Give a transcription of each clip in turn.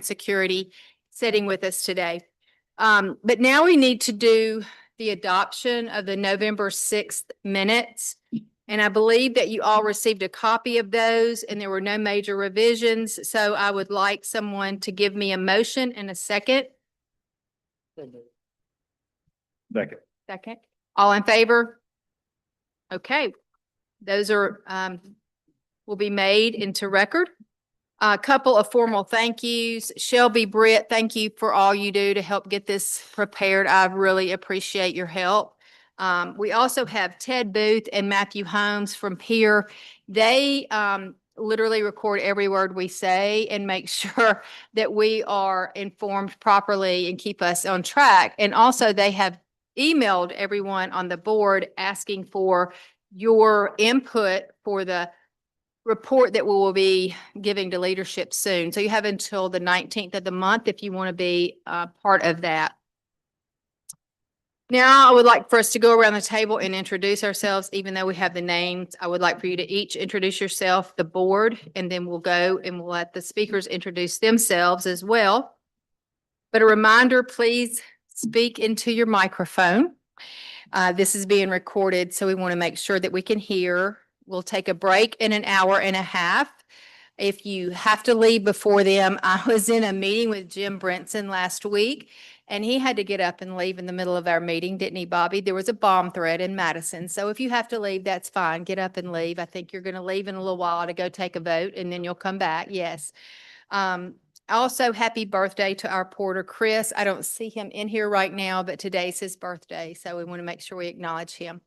Security sitting with us today. But now we need to do the adoption of the November 6th minutes. And I believe that you all received a copy of those and there were no major revisions. So I would like someone to give me a motion and a second. Second. Second. All in favor? Okay. Those are, will be made into record. A couple of formal thank yous. Shelby Britt, thank you for all you do to help get this prepared. I really appreciate your help. We also have Ted Booth and Matthew Holmes from Peer. They literally record every word we say and make sure that we are informed properly and keep us on track. And also they have emailed everyone on the board asking for your input for the report that we will be giving to leadership soon. So you have until the 19th of the month if you want to be part of that. Now I would like for us to go around the table and introduce ourselves. Even though we have the names, I would like for you to each introduce yourself, the board, and then we'll go and we'll let the speakers introduce themselves as well. But a reminder, please speak into your microphone. This is being recorded, so we want to make sure that we can hear. We'll take a break in an hour and a half. If you have to leave before them, I was in a meeting with Jim Brinson last week, and he had to get up and leave in the middle of our meeting, didn't he, Bobby? There was a bomb threat in Madison. So if you have to leave, that's fine. Get up and leave. I think you're going to leave in a little while to go take a vote, and then you'll come back. Yes. Also, happy birthday to our porter, Chris. I don't see him in here right now, but today's his birthday, so we want to make sure we acknowledge him.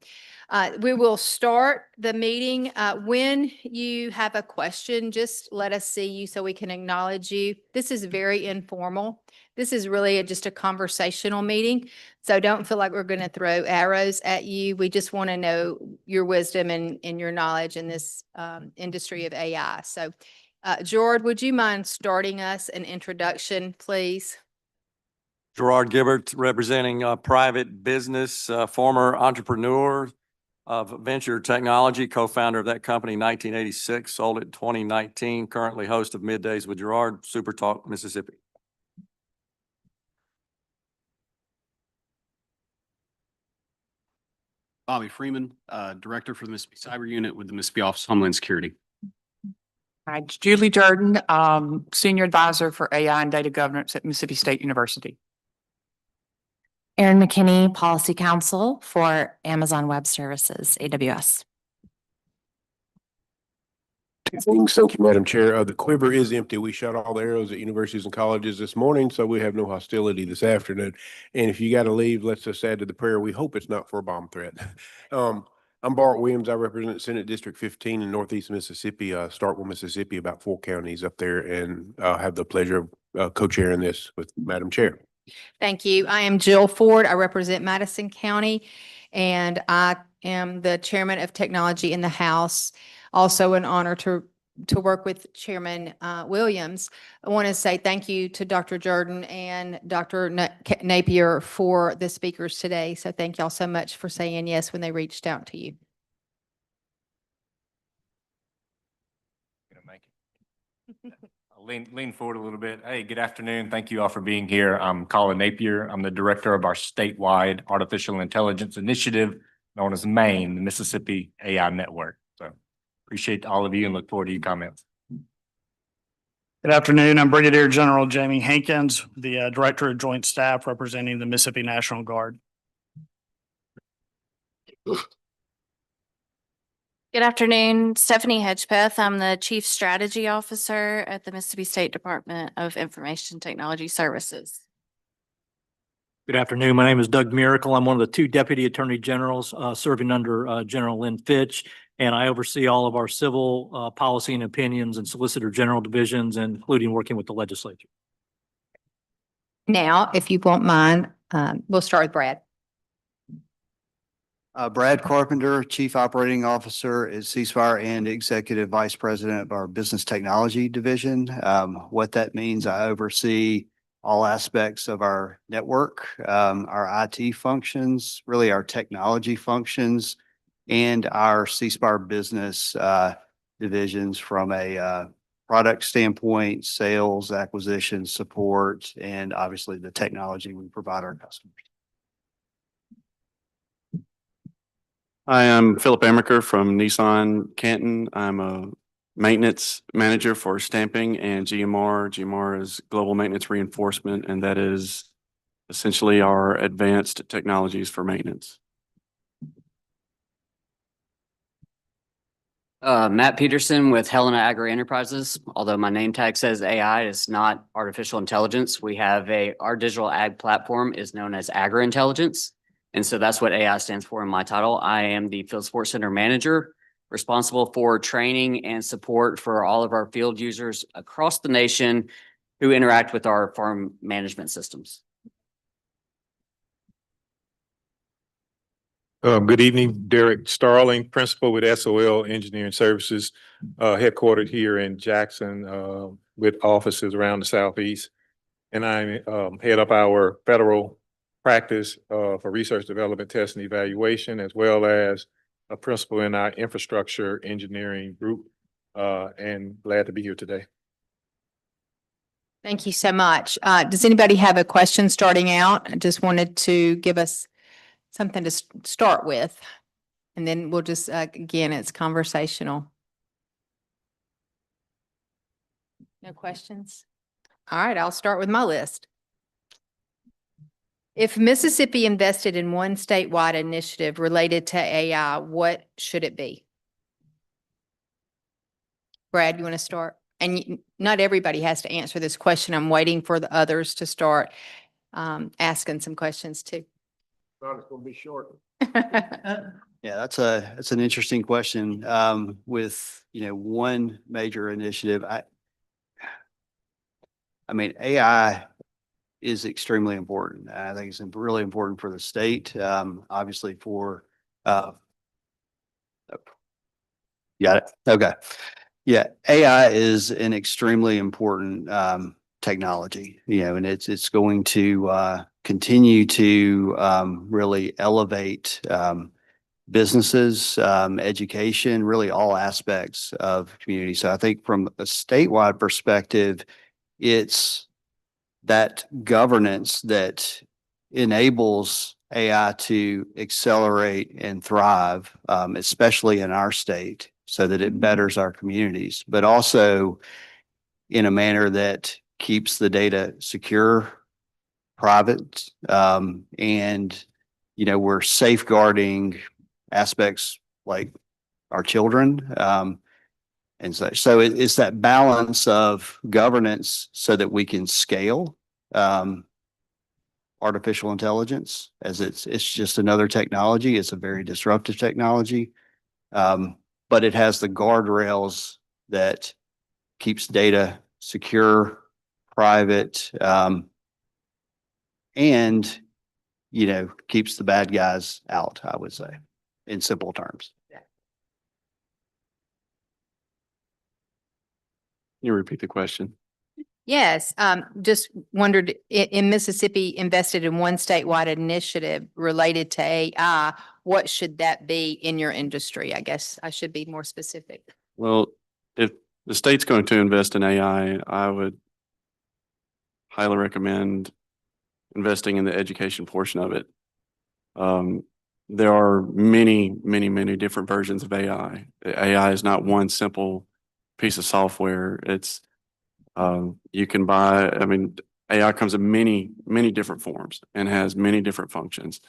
We will start the meeting. When you have a question, just let us see you so we can acknowledge you. This is very informal. This is really just a conversational meeting, so don't feel like we're going to throw arrows at you. We just want to know your wisdom and your knowledge in this industry of AI. So Gerard, would you mind starting us an introduction, please? Gerard Gibbert, representing private business, former entrepreneur of Venture Technology, co-founder of that company in 1986, sold it in 2019, currently host of Middays with Gerard, Super Talk, Mississippi. Bobby Freeman, Director for the Mississippi Cyber Unit with the Mississippi Office of Homeland Security. Hi, Julie Jordan, Senior Advisor for AI and Data Governance at Mississippi State University. Erin McKinney, Policy Counsel for Amazon Web Services, AWS. Thank you, Madam Chair. The quiver is empty. We shot all the arrows at universities and colleges this morning, so we have no hostility this afternoon. And if you got to leave, let's just add to the prayer. We hope it's not for a bomb threat. I'm Bart Williams. I represent Senate District 15 in Northeast Mississippi, Starkville, Mississippi, about 4 counties up there, and have the pleasure of co-chairing this with Madam Chair. Thank you. I am Jill Ford. I represent Madison County, and I am the Chairman of Technology in the House. Also an honor to work with Chairman Williams. I want to say thank you to Dr. Jordan and Dr. Napier for the speakers today. So thank y'all so much for saying yes when they reached out to you. I'll lean forward a little bit. Hey, good afternoon. Thank you all for being here. I'm Colin Napier. I'm the director of our statewide artificial intelligence initiative known as MAIN, the Mississippi AI Network. So appreciate all of you and look forward to your comments. Good afternoon. I'm Brigadier General Jamie Hankins, the Director of Joint Staff representing the Mississippi National Guard. Good afternoon, Stephanie Hedgepeth. I'm the Chief Strategy Officer at the Mississippi State Department of Information Technology Services. Good afternoon. My name is Doug Miracle. I'm one of the 2 Deputy Attorney Generals serving under General Lynn Fitch, and I oversee all of our civil policy and opinions and Solicitor General divisions, including working with the legislature. Now, if you won't mind, we'll start with Brad. Brad Carpenter, Chief Operating Officer at Ceasefire and Executive Vice President of our Business Technology Division. What that means, I oversee all aspects of our network, our IT functions, really our technology functions, and our Ceasefire business divisions from a product standpoint, sales, acquisition, support, and obviously the technology we provide our customers. Hi, I'm Philip Amaker from Nissan Canton. I'm a maintenance manager for stamping and GMR. GMR is Global Maintenance Reinforcement, and that is essentially our advanced technologies for maintenance. Matt Peterson with Helena Agri Enterprises. Although my name tag says AI, it's not artificial intelligence. We have our digital ag platform is known as Agri Intelligence. And so that's what AI stands for in my title. I am the Field Support Center Manager, responsible for training and support for all of our field users across the nation who interact with our farm management systems. Good evening, Derek Starling, Principal with SOL Engineering Services, headquartered here in Jackson, with offices around the Southeast. And I head up our federal practice for research, development, test, and evaluation, as well as a principal in our infrastructure engineering group, and glad to be here today. Thank you so much. Does anybody have a question starting out? I just wanted to give us something to start with. And then we'll just, again, it's conversational. No questions? All right, I'll start with my list. If Mississippi invested in one statewide initiative related to AI, what should it be? Brad, you want to start? And not everybody has to answer this question. I'm waiting for the others to start asking some questions too. It's gonna be short. Yeah, that's an interesting question. With, one major initiative, I mean, AI is extremely important. I think it's really important for the state, obviously for, got it? Okay. Yeah, AI is an extremely important, technology, and it's going to, continue to, really elevate, businesses, education, really all aspects of community. So I think from a statewide perspective, it's that governance that enables AI to accelerate and thrive, especially in our state, so that it betters our communities, but also in a manner that keeps the data secure, private, and, we're safeguarding aspects like our children, and such. So it's that balance of governance so that we can scale, artificial intelligence, as it's just another technology. It's a very disruptive technology. But it has the guardrails that keeps data secure, private, and, keeps the bad guys out, I would say, in simple terms. Can you repeat the question? Yes, just wondered, in Mississippi invested in one statewide initiative related to AI, what should that be in your industry? I guess I should be more specific. Well, if the state's going to invest in AI, I would highly recommend investing in the education portion of it. There are many, many, many different versions of AI. AI is not one simple piece of software. It's you can buy, AI comes in many, many different forms and has many different functions.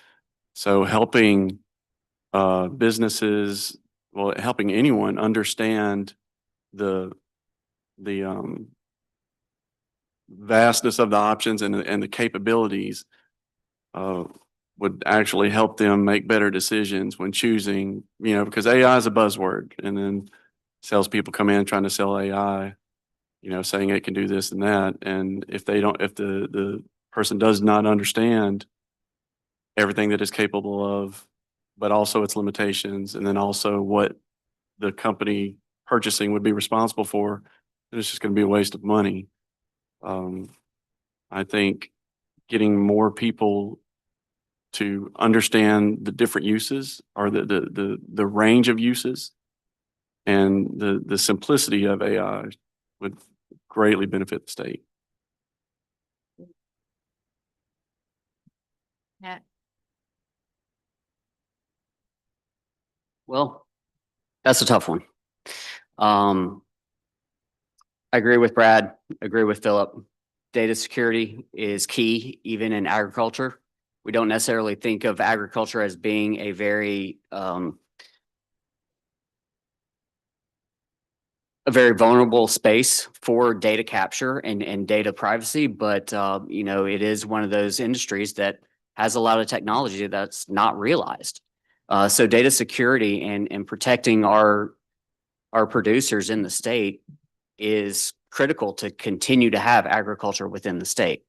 So helping businesses, helping anyone understand the vastness of the options and the capabilities would actually help them make better decisions when choosing, because AI is a buzzword, and then salespeople come in trying to sell AI, saying it can do this and that. And if the person does not understand everything that it's capable of, but also its limitations, and then also what the company purchasing would be responsible for, then it's just going to be a waste of money. I think getting more people to understand the different uses, or the range of uses, and the simplicity of AI would greatly benefit the state. Yeah. Well, that's a tough one. I agree with Brad, agree with Philip. Data security is key, even in agriculture. We don't necessarily think of agriculture as being a very vulnerable space for data capture and data privacy, but you know, it is one of those industries that has a lot of technology that's not realized. So data security and protecting our producers in the state is critical to continue to have agriculture within the state.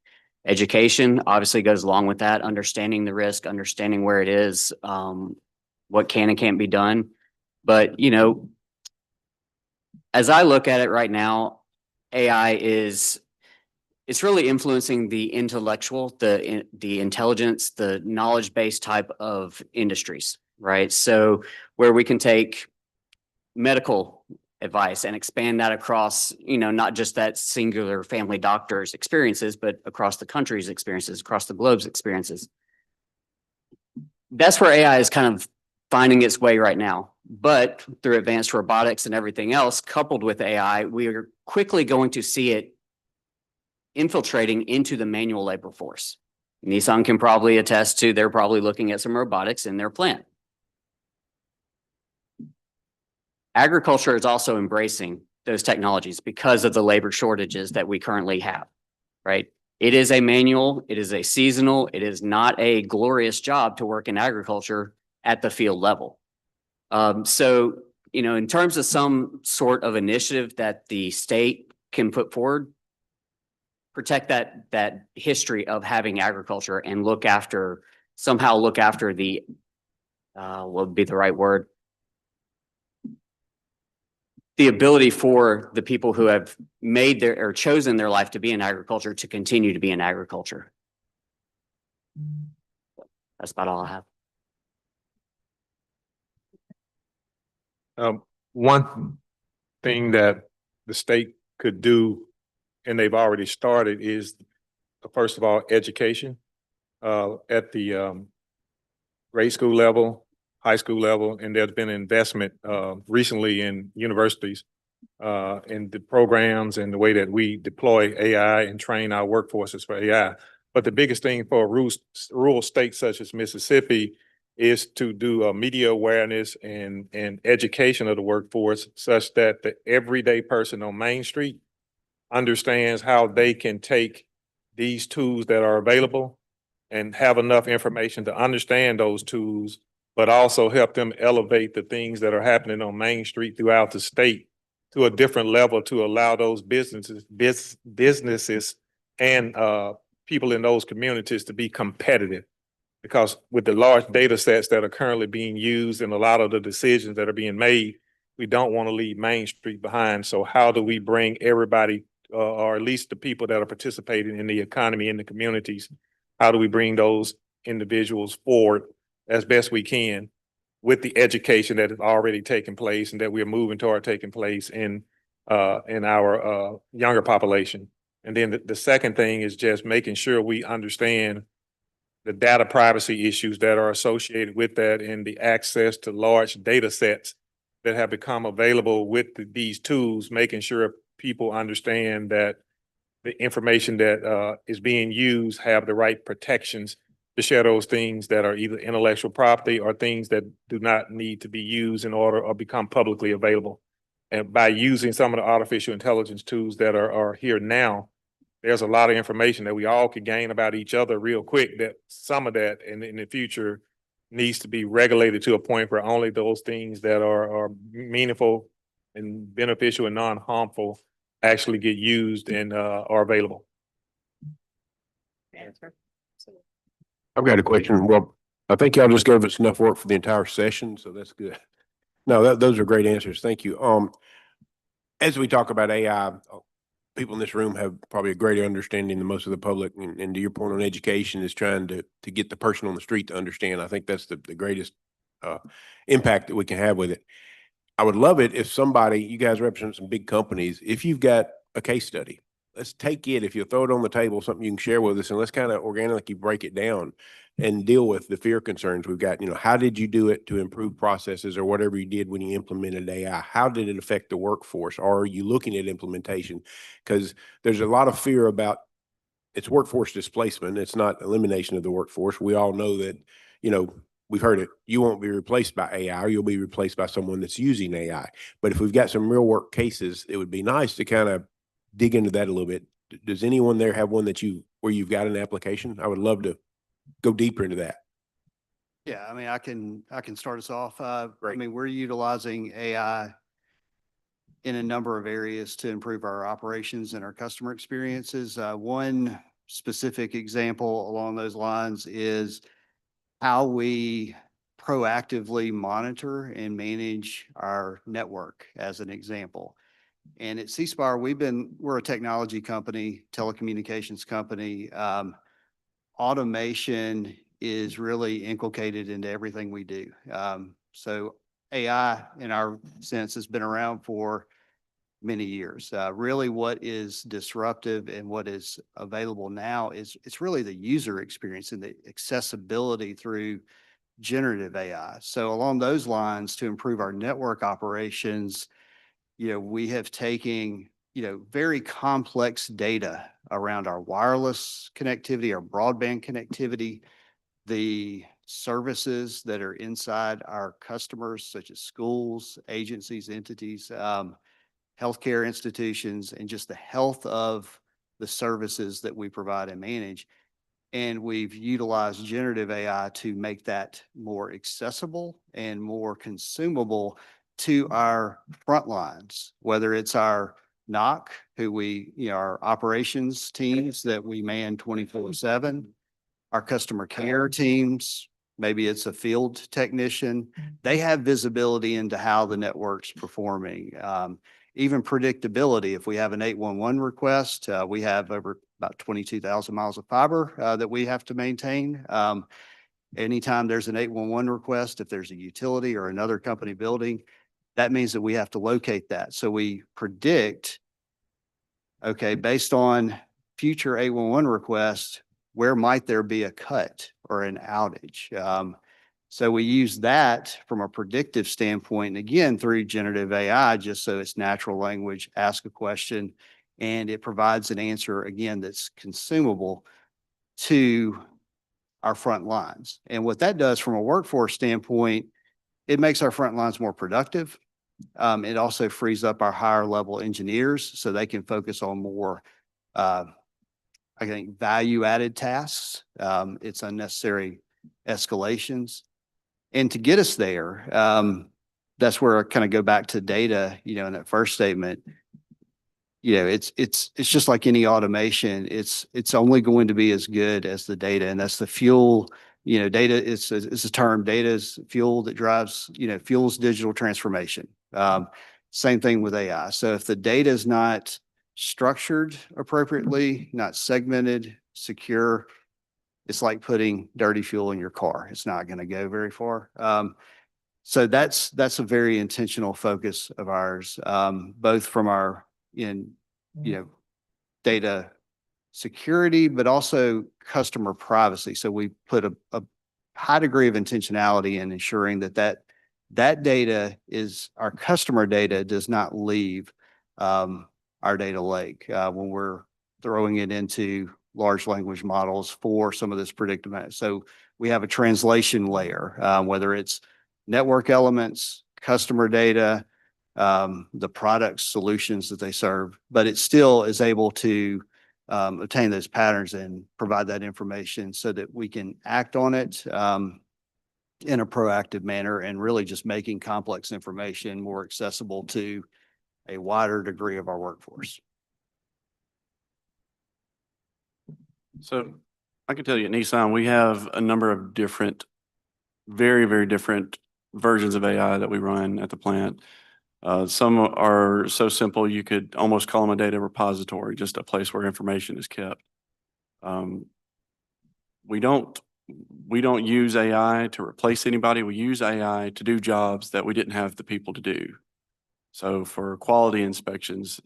Education obviously goes along with that, understanding the risk, understanding where it is, what can and can't be done. But, you know, as I look at it right now, AI it's really influencing the intellectual, the intelligence, the knowledge-based type of industries, right? So where we can take medical advice and expand that across, you know, not just that singular family doctor's experiences, but across the country's experiences, across the globe's experiences. That's where AI is kind of finding its way right now. But through advanced robotics and everything else, coupled with AI, we are quickly going to see it infiltrating into the manual labor force. Nissan can probably attest to, they're probably looking at some robotics in their plant. Agriculture is also embracing those technologies because of the labor shortages that we currently have, right? It is a manual, it is a seasonal, it is not a glorious job to work in agriculture at the field level. So, you know, in terms of some sort of initiative that the state can put forward, protect that history of having agriculture and somehow look after the, what would be the right word? The ability for the people who have made or chosen their life to be in agriculture to continue to be in agriculture. That's about all I have. One thing that the state could do, and they've already started, is first of all, education at the grade school level, high school level, and there's been investment recently in universities in the programs and the way that we deploy AI and train our workforces for AI. But the biggest thing for a rural state such as Mississippi is to do media awareness and education of the workforce such that the everyday person on Main Street understands how they can take these tools that are available and have enough information to understand those tools, but also help them elevate the things that are happening on Main Street throughout the state to a different level to allow those businesses and people in those communities to be competitive. Because with the large data sets that are currently being used and a lot of the decisions that are being made, we don't want to leave Main Street behind. So how do we bring everybody, or at least the people that are participating in the economy in the communities, how do we bring those individuals forward as best we can with the education that has already taken place and that we're moving toward taking place in our younger population? And then the second thing is just making sure we understand the data privacy issues that are associated with that and the access to large data sets that have become available with these tools, making sure people understand that the information that is being used have the right protections to share those things that are either intellectual property or things that do not need to be used in order or become publicly available. And by using some of the artificial intelligence tools that are here now, there's a lot of information that we all could gain about each other real quick, that some of that in the future needs to be regulated to a point where only those things that are meaningful and beneficial and non-harmful actually get used and are available. I've got a question. Well, I think y'all just gave us enough work for the entire session, so that's good. No, those are great answers. Thank you. As we talk about AI, people in this room have probably a greater understanding than most of the public. And to your point on education is trying to get the person on the street to understand. I think that's the greatest impact that we can have with it. I would love it if somebody, you guys represent some big companies, if you've got a case study. Let's take it, if you throw it on the table, something you can share with us, and let's kind of organically break it down and deal with the fear concerns we've got. You know, how did you do it to improve processes or whatever you did when you implemented AI? How did it affect the workforce? Or are you looking at implementation? Because there's a lot of fear about it's workforce displacement. It's not elimination of the workforce. We all know that, you know, we've heard it. You won't be replaced by AI, or you'll be replaced by someone that's using AI. But if we've got some real work cases, it would be nice to kind of dig into that a little bit. Does anyone there have one where you've got an application? I would love to go deeper into that. Yeah, I mean, I can start us off. I Great. mean, we're utilizing AI in a number of areas to improve our operations and our customer experiences. One specific example along those lines is how we proactively monitor and manage our network, as an example. And at C-Spire, we're a technology company, telecommunications company. Automation is really inculcated into everything we do. So AI, in our sense, has been around for many years. Really what is disruptive and what is available now is it's really the user experience and the accessibility through generative AI. So along those lines, to improve our network operations, we have taken, very complex data around our wireless connectivity, our broadband connectivity, the services that are inside our customers, such as schools, agencies, entities, healthcare institutions, and just the health of the services that we provide and manage. And we've utilized generative AI to make that more accessible and more consumable to our front lines, whether it's our NOC, our operations teams that we man 24/7, our customer care teams, maybe it's a field technician. They have visibility into how the network's performing. Even predictability. If we have an 811 request, we have over about 22,000 miles of fiber that we have to maintain. Anytime there's an 811 request, if there's a utility or another company building, that means that we have to locate that. So we predict, okay, based on future 811 requests, where might there be a cut or an outage? So we use that from a predictive standpoint, and again, through generative AI, just so it's natural language, ask a question, and it provides an answer, again, that's consumable to our front lines. And what that does from a workforce standpoint, it makes our front lines more productive. It also frees up our higher level engineers so they can focus on more, I think, value added tasks. It's unnecessary escalations. And to get us there, that's where I kind of go back to data, in that first statement. It's just like any automation. It's only going to be as good as the data, and that's the fuel. Data is a term. Data is fuel that drives, fuels digital transformation. Same thing with AI. So if the data is not structured appropriately, not segmented, secure, it's like putting dirty fuel in your car. It's not going to go very far. So that's a very intentional focus of ours, both from our data security, but also customer privacy. So we put a high degree of intentionality in ensuring that data is our customer data, does not leave our data lake when we're throwing it into large language models for some of this predictive. So we have a translation layer, whether it's network elements, customer data, the products, solutions that they serve, but it still is able to obtain those patterns and provide that information so that we can act on it in a proactive manner, and really just making complex information more accessible to a wider degree of our workforce. So I can tell you at Nissan, we have a number of different, very, very different versions of AI that we run at the plant. Some are so simple, you could almost call them a data repository, just a place where information is kept. We don't use AI to replace anybody. We use AI to do jobs that we didn't have the people to do. So for quality inspections,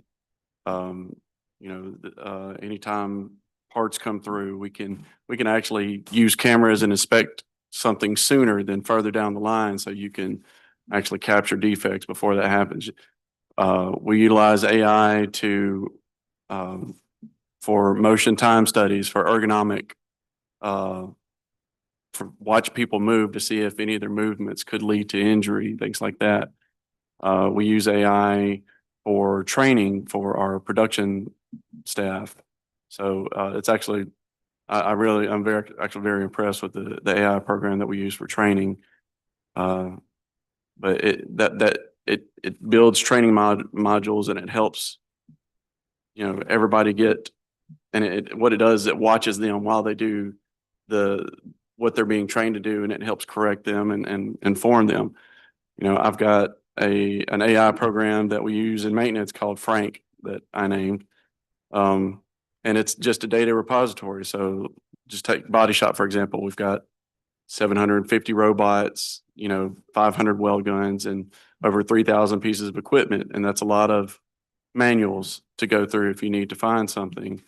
Anytime parts come through, we can actually use cameras and inspect something sooner than further down the line, so you can actually capture defects before that happens. We utilize AI for motion time studies, for ergonomic, for watch people move to see if any of their movements could lead to injury, things like that. We use AI for training for our production staff. So it's actually, I'm very impressed with the AI program that we use for training. But it builds training modules, and it helps, everybody get, and what it does, it watches them while they do what they're being trained to do, and it helps correct them and inform them. I've got an AI program that we use in maintenance called Frank that I named. And it's just a data repository. So just take Body Shop, for example. We've got 750 robots, 500 weld guns, and over 3,000 pieces of equipment. And that's a lot of manuals to go through if you need to find something.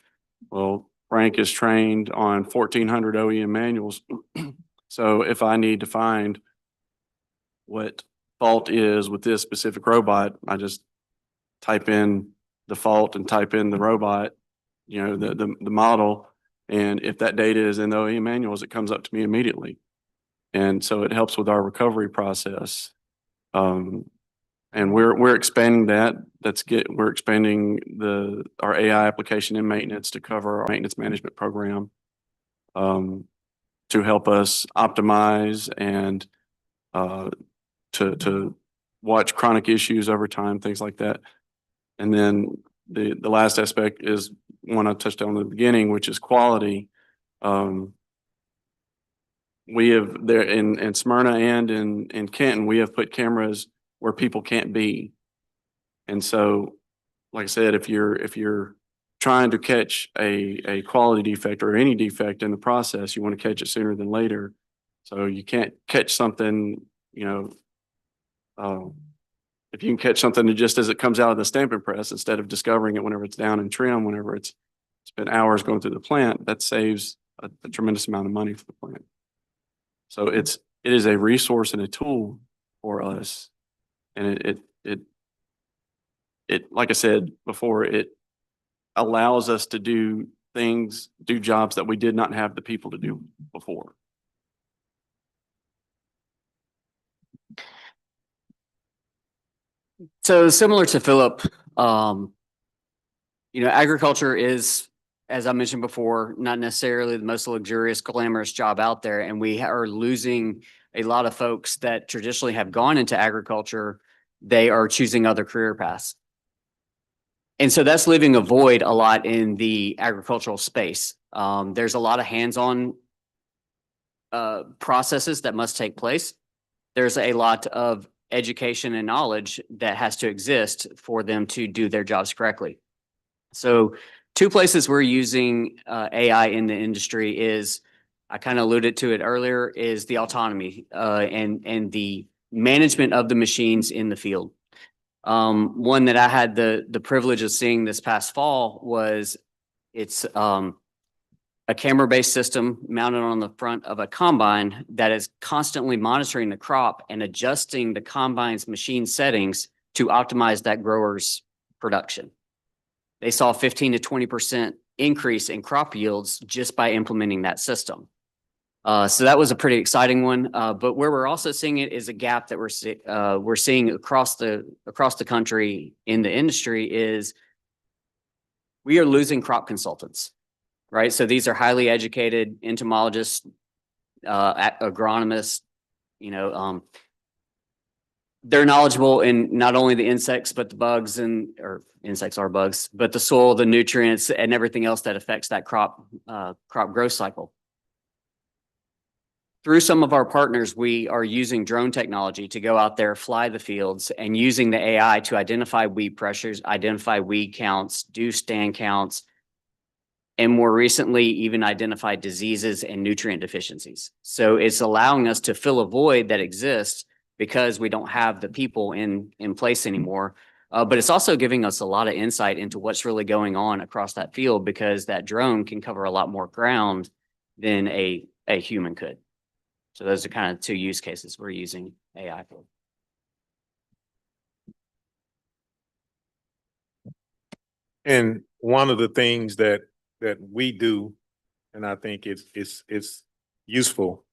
Well, Frank is trained on 1,400 OEM manuals. So if I need to find what fault is with this specific robot, I just type in the fault and type in the robot, the model. And if that data is in the OEM manuals, it comes up to me immediately. And so it helps with our recovery process. And we're expanding that. We're expanding our AI application in maintenance to cover our maintenance management program, to help us optimize and to watch chronic issues over time, things like that. And then the last aspect is one I touched on in the beginning, which is quality. We have there in Smyrna and in Kenton, we have put cameras where people can't be. And so, like I said, if you're trying to catch a quality defect or any defect in the process, you want to catch it sooner than later. So you can't catch something, if you can catch something just as it comes out of the stamping press, instead of discovering it whenever it's down in trim, whenever it's been hours going through the plant, that saves a tremendous amount of money for the plant. So it is a resource and a tool for us. And it like I said before, it allows us to do jobs that we did not have the people to do before. So similar to Philip, agriculture is, as I mentioned before, not necessarily the most luxurious, glamorous job out there. And we are losing a lot of folks that traditionally have gone into agriculture. They are choosing other career paths. And so that's leaving a void a lot in the agricultural space. There's a lot of hands-on processes that must take place. There's a lot of education and knowledge that has to exist for them to do their jobs correctly. So two places we're using AI in the industry is, I kind of alluded to it earlier, is the autonomy and the management of the machines in the field. One that I had the privilege of seeing this past fall was it's a camera-based system mounted on the front of a combine that is constantly monitoring the crop and adjusting the combine's machine settings to optimize that grower's production. They saw 15 to 20% increase in crop yields just by implementing that system. So that was a pretty exciting one. But where we're also seeing it is a gap that we're seeing across the country in the industry is we are losing crop consultants, right? So these are highly educated entomologists, agronomists, they're knowledgeable in not only the insects, but the bugs or insects are bugs, but the soil, the nutrients, and everything else that affects that crop growth cycle. Through some of our partners, we are using drone technology to go out there, fly the fields, and using the AI to identify weed pressures, identify weed counts, do stand counts, and more recently, even identify diseases and nutrient deficiencies. So it's allowing us to fill a void that exists because we don't have the people in place anymore. But it's also giving us a lot of insight into what's really going on across that field because that drone can cover a lot more ground than a human could. So those are kind of two use cases we're using AI for. And one of the things that we do, and I think it's useful,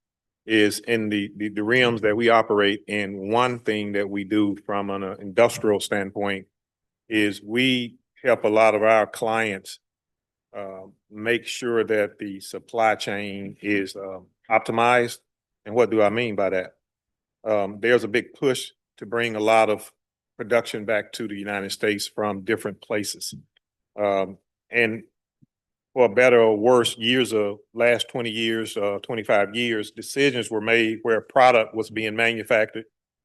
is in the realms that we operate in. One thing that we do from an industrial standpoint is we help a lot of our clients make sure that the supply chain is optimized. And what do I mean by that? There's a big push to bring a lot of production back to the United States from different places. And for better or worse, last 20 years, 25 years, decisions were made where product was being manufactured,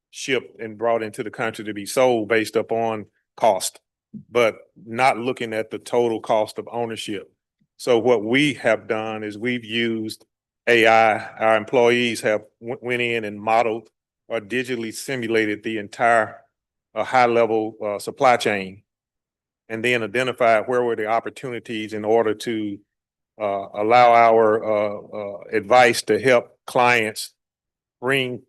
shipped, and brought into the country to be sold based upon cost, but not looking at the total cost of ownership. So what we have done is we've used AI. Our employees have went in and modeled or digitally simulated the entire high-level supply chain, and then identify where were the opportunities in order to allow our advice to help clients bring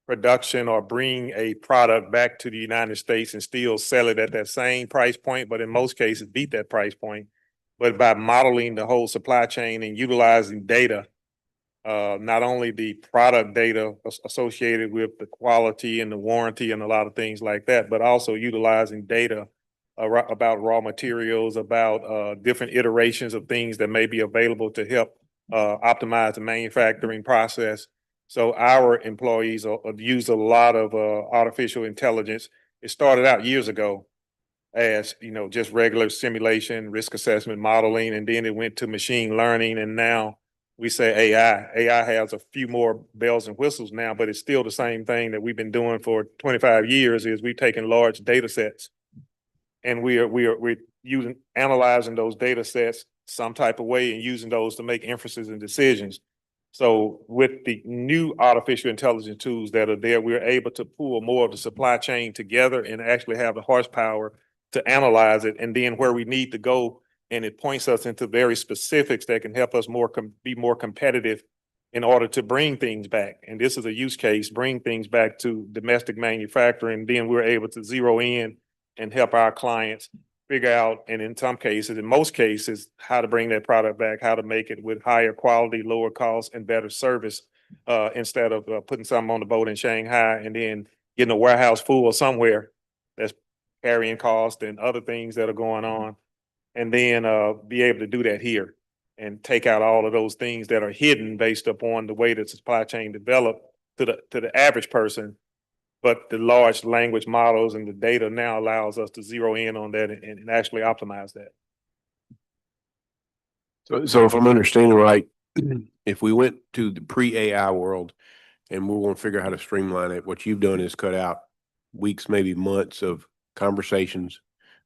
production or bring a product back to the United States and still sell it at that same price point, but in most cases beat that price point. But by modeling the whole supply chain and utilizing data, not only the product data associated with the quality and the warranty and a lot of things like that, but also utilizing data about raw materials, about different iterations of things that may be available to help optimize the manufacturing process. So our employees use a lot of artificial intelligence. It started out years ago as, just regular simulation, risk assessment, modeling, and then it went to machine learning, and now we say AI. AI has a few more bells and whistles now, but it's still the same thing that we've been doing for 25 years. Is we've taken large data sets and we're analyzing those data sets some type of way and using those to make inferences and decisions. So with the new artificial intelligence tools that are there, we're able to pull more of the supply chain together and actually have the horsepower to analyze it. And then where we need to go, and it points us into very specifics that can help us be more competitive in order to bring things back. And this is a use case, bring things back to domestic manufacturing. Then we're able to zero in and help our clients figure out, and in some cases, in most cases, how to bring that product back, how to make it with higher quality, lower cost, and better service, instead of putting something on the boat in Shanghai and then getting a warehouse full somewhere that's carrying cost and other things that are going on, and then be able to do that here and take out all of those things that are hidden based upon the way that the supply chain developed to the average person. But the large language models and the data now allows us to zero in on that and actually optimize that. So if I'm understanding right, if we went to the pre-AI world and we want to figure out how to streamline it, what you've done is cut out weeks, maybe months of conversations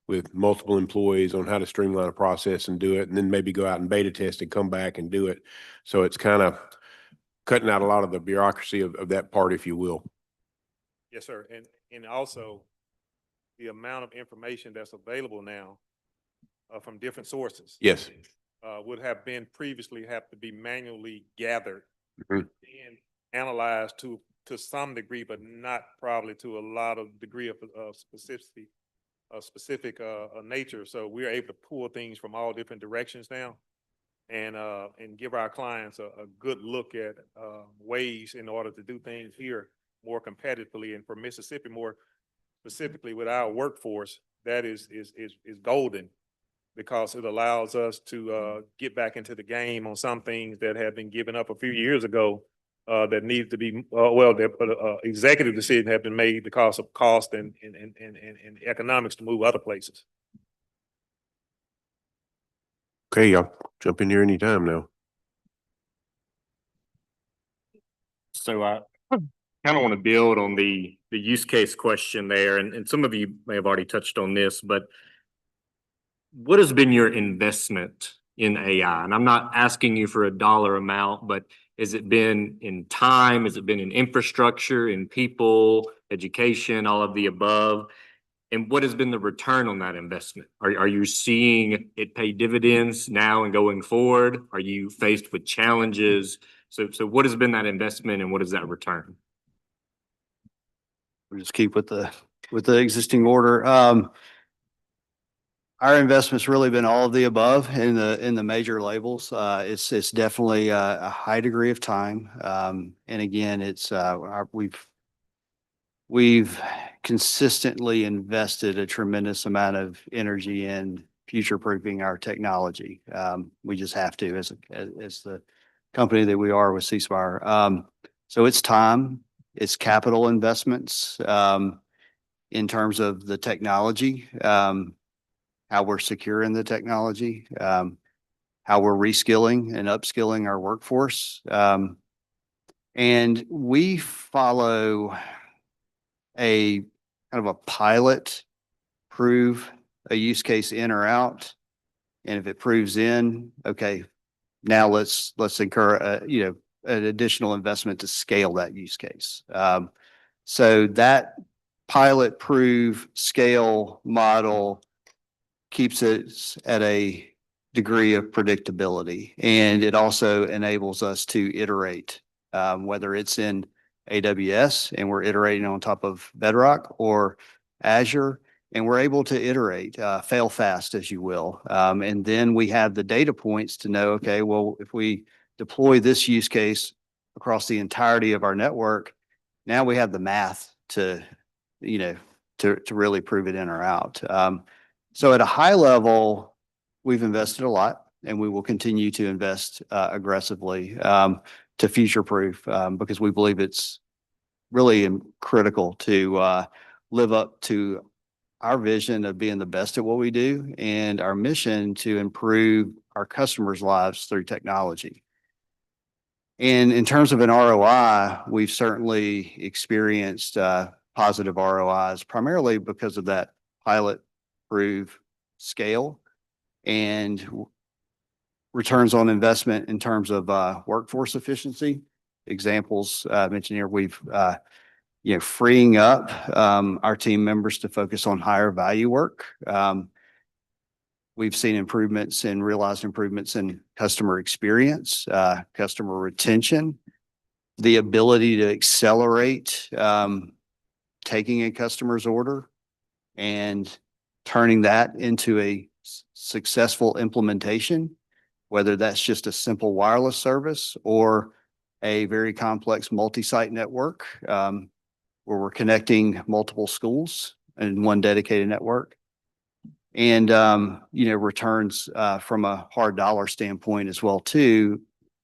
with multiple employees on how to streamline a process and do it, and then maybe go out and beta test and come back and do it. So it's kind of cutting out a lot of the bureaucracy of that part, if you will. Yes, sir. And also the amount of information that's available now from different sources. Yes. Would have been previously have to be manually gathered Mhm. and analyzed to some degree, but not probably to a lot of degree of specific nature. So we're able to pull things from all different directions now and give our clients a good look at ways in order to do things here more competitively. And for Mississippi, more specifically with our workforce, that is golden, because it allows us to get back into the game on some things that have been given up a few years ago that needs to be, executive decisions have been made because of cost and economics to move other places. Okay, y'all jump in here anytime now. So I kind of want to build on the use case question there, and some of you may have already touched on this, but what has been your investment in AI? And I'm not asking you for a dollar amount, but has it been in time? Has it been in infrastructure, in people, education, all of the above? And what has been the return on that investment? Are you seeing it pay dividends now and going forward? Are you faced with challenges? So what has been that investment and what is that return? We'll just keep with the existing order. Our investment's really been all of the above in the major labels. It's definitely a high degree of time. And again, we've consistently invested a tremendous amount of energy in future-proofing our technology. We just have to as the company that we are with C Spire. So it's time, it's capital investments, in terms of the technology, how we're securing the technology, how we're reskilling and upskilling our workforce. And we follow a kind of a pilot, prove a use case in or out. And if it proves in, okay, now let's incur an additional investment to scale that use case. So that pilot, prove, scale model keeps it at a degree of predictability. And it also enables us to iterate, whether it's in AWS and we're iterating on top of Bedrock or Azure, and we're able to iterate, fail fast, as you will. And then we have the data points to know, okay, well, if we deploy this use case across the entirety of our network, now we have the math to really prove it in or out. So at a high level, we've invested a lot and we will continue to invest aggressively to future-proof because we believe it's really critical to live up to our vision of being the best at what we do and our mission to improve our customers' lives through technology. And in terms of an ROI, we've certainly experienced positive ROIs, primarily because of that pilot, prove, scale, and returns on investment in terms of workforce efficiency. Examples mentioned here, we've freeing up our team members to focus on higher value work. We've seen realized improvements in customer experience, customer retention, the ability to accelerate taking a customer's order and turning that into a successful implementation, whether that's just a simple wireless service or a very complex multi-site network where we're connecting multiple schools in one dedicated network. And, returns from a hard dollar standpoint as well, too,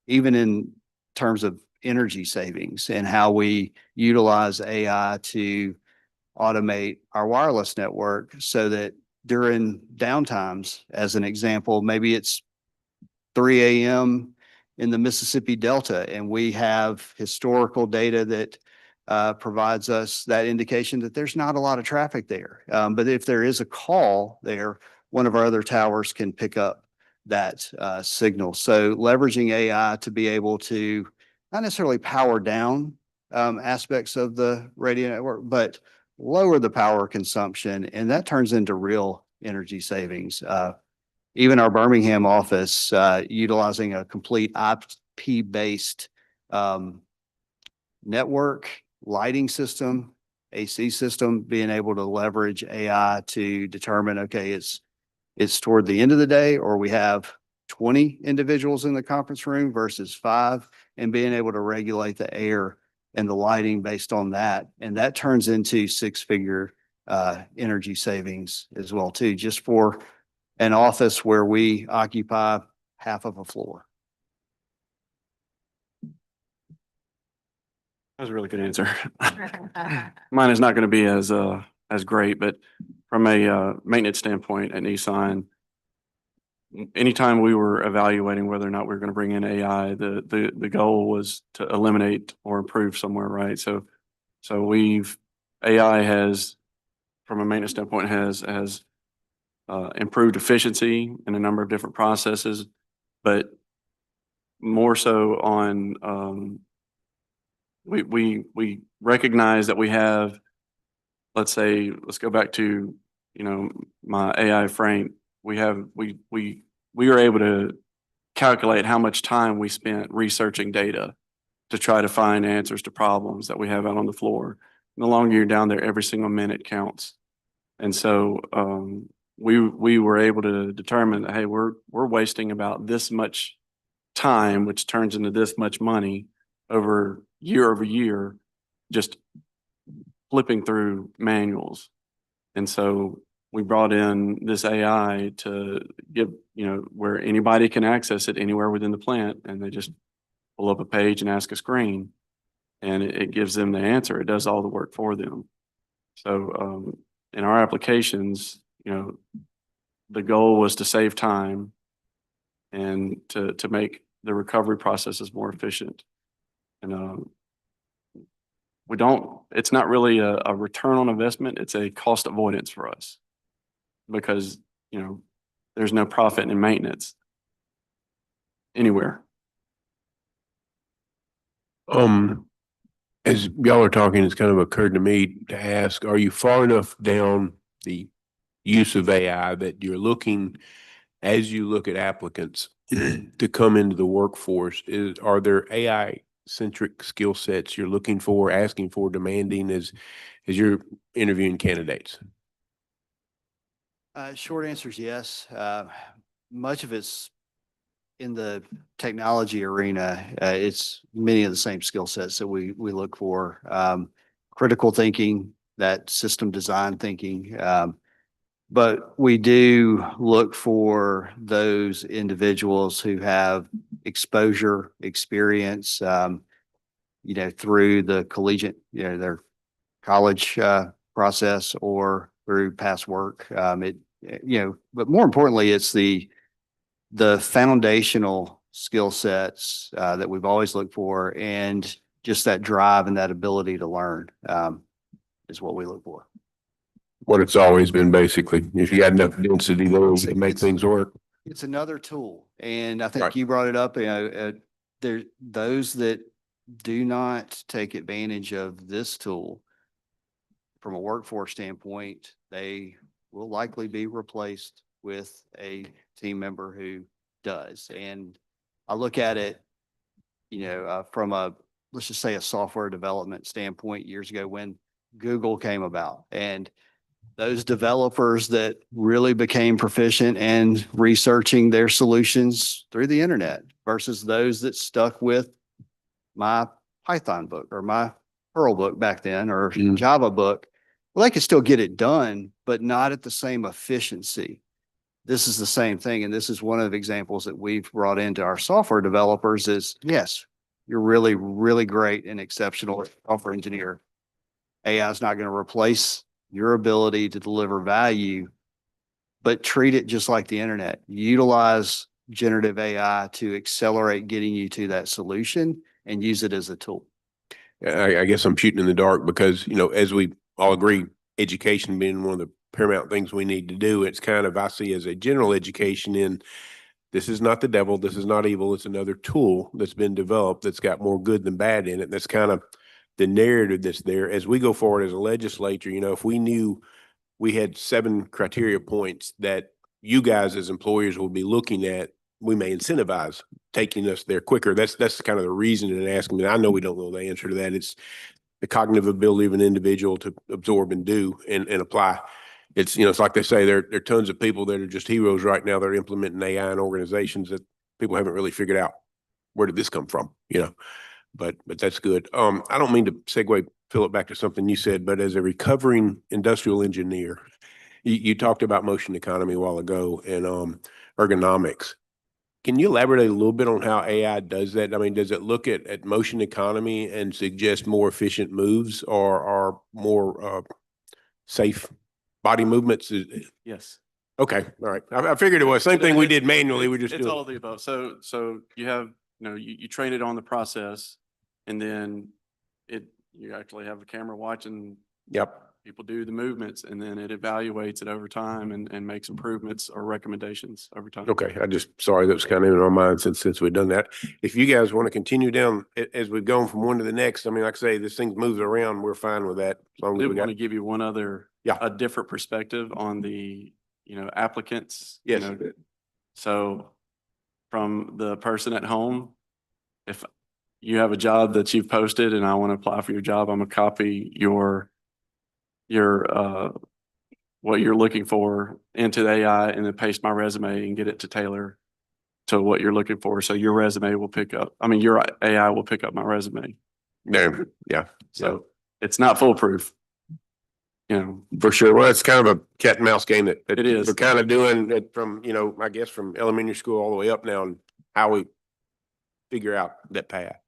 even in terms of energy savings and how we utilize AI to automate our wireless network so that during downtimes, as an example, maybe it's 3 a.m. in the Mississippi Delta, and we have historical data that provides us that indication that there's not a lot of traffic there. But if there is a call there, one of our other towers can pick up that signal. So leveraging AI to be able to not necessarily power down aspects of the radio network, but lower the power consumption, and that turns into real energy savings. Even our Birmingham office, utilizing a complete IP-based network, lighting system, AC system, being able to leverage AI to determine, okay, it's toward the end of the day, or we have 20 individuals in the conference room versus 5, and being able to regulate the air and the lighting based on that. And that turns into 6-figure energy savings as well, too, just for an office where we occupy half of a floor. That was a really good answer. Mine is not going to be as great, but from a maintenance standpoint at Nissan, anytime we were evaluating whether or not we were going to bring in AI, the goal was to eliminate or improve somewhere, right? So AI has, from a maintenance standpoint, has improved efficiency in a number of different processes, but more so on we recognize that we have let's say, let's go back to, my AI frame. We were able to calculate how much time we spent researching data to try to find answers to problems that we have out on the floor. The longer you're down there, every single minute counts. And so, we were able to determine that, hey, we're wasting about this much time, which turns into this much money over year, just flipping through manuals. And so we brought in this AI to give, where anybody can access it anywhere within the plant, and they just pull up a page and ask a screen, and it gives them the answer. It does all the work for them. So, in our applications, the goal was to save time and to make the recovery processes more efficient. And it's not really a return on investment, it's a cost avoidance for us. Because, there's no profit in maintenance anywhere. As y'all are talking, it's kind of occurred to me to ask, are you far enough down the use of AI that you're looking, as you look at applicants to come into the workforce, are there AI centric skill sets you're looking for, asking for, demanding as you're interviewing candidates? Short answer is yes. Much of it's in the technology arena. It's many of the same skill sets that we look for. Critical thinking, that system design thinking. But we do look for those individuals who have exposure, experience, through the collegiate, their college process or through past work. But more importantly, it's the foundational skill sets that we've always looked for, and just that drive and that ability to learn is what we look for. What it's always been, basically. If you got enough density there, you can make things work. It's another tool, and I think Right. you brought it up. There those that do not take advantage of this tool from a workforce standpoint, they will likely be replaced with a team member who does. And I look at it, from let's just say a software development standpoint years ago when Google came about, and those developers that really became proficient in researching their solutions through the internet versus those that stuck with my Python book or my Perl book back then, or Java book. Well, they could still get it done, but not at the same efficiency. This is the same thing. And this is one of the examples that we've brought into our software developers is, yes, you're really, really great and exceptional software engineer. AI is not going to replace your ability to deliver value, but treat it just like the internet. Utilize generative AI to accelerate getting you to that solution and use it as a tool. I guess I'm shooting in the dark because, as we all agree, education being one of the paramount things we need to do, it's kind of, I see as a general education in, this is not the devil, this is not evil, it's another tool that's been developed that's got more good than bad in it. That's kind of the narrative that's there. As we go forward as a legislature, if we knew we had 7 criteria points that you guys as employers will be looking at, we may incentivize taking us there quicker. That's kind of the reason in asking me. I know we don't know the answer to that. It's the cognitive ability of an individual to absorb and do and apply. It's, it's like they say, there are tons of people that are just heroes right now. They're implementing AI in organizations that people haven't really figured out. Where did this come from? But that's good. I don't mean to segue, Philip, back to something you said, but as a recovering industrial engineer, you talked about motion economy a while ago and ergonomics. Can you elaborate a little bit on how AI does that? I mean, does it look at motion economy and suggest more efficient moves or more safe body movements? Yes. Okay, all right. I figured it was. Same thing we did manually. We just It's do all of the above. So you have, you train it on the process, and then you actually have a camera watching. Yep. People do the movements and then it evaluates it over time and makes improvements or recommendations over time. Okay, sorry, that was kind of in our mind since we've done that. If you guys want to continue down as we've gone from one to the next, I mean, like I say, this thing moves around, we're fine with that. As long I as did we want got, to give you one other, Yeah. a different perspective on the, applicants. Yes. So from the person at home, if you have a job that you've posted and I want to apply for your job, I'm gonna copy your what you're looking for into the AI and then paste my resume and get it to tailor to what you're looking for. So your resume will pick up, your AI will pick up my resume. no, yeah, So it's not foolproof. for sure. Well, it's kind of a cat and mouse game that It is. we're kind of doing it from, I guess from elementary school all the way up now and how we figure out that path.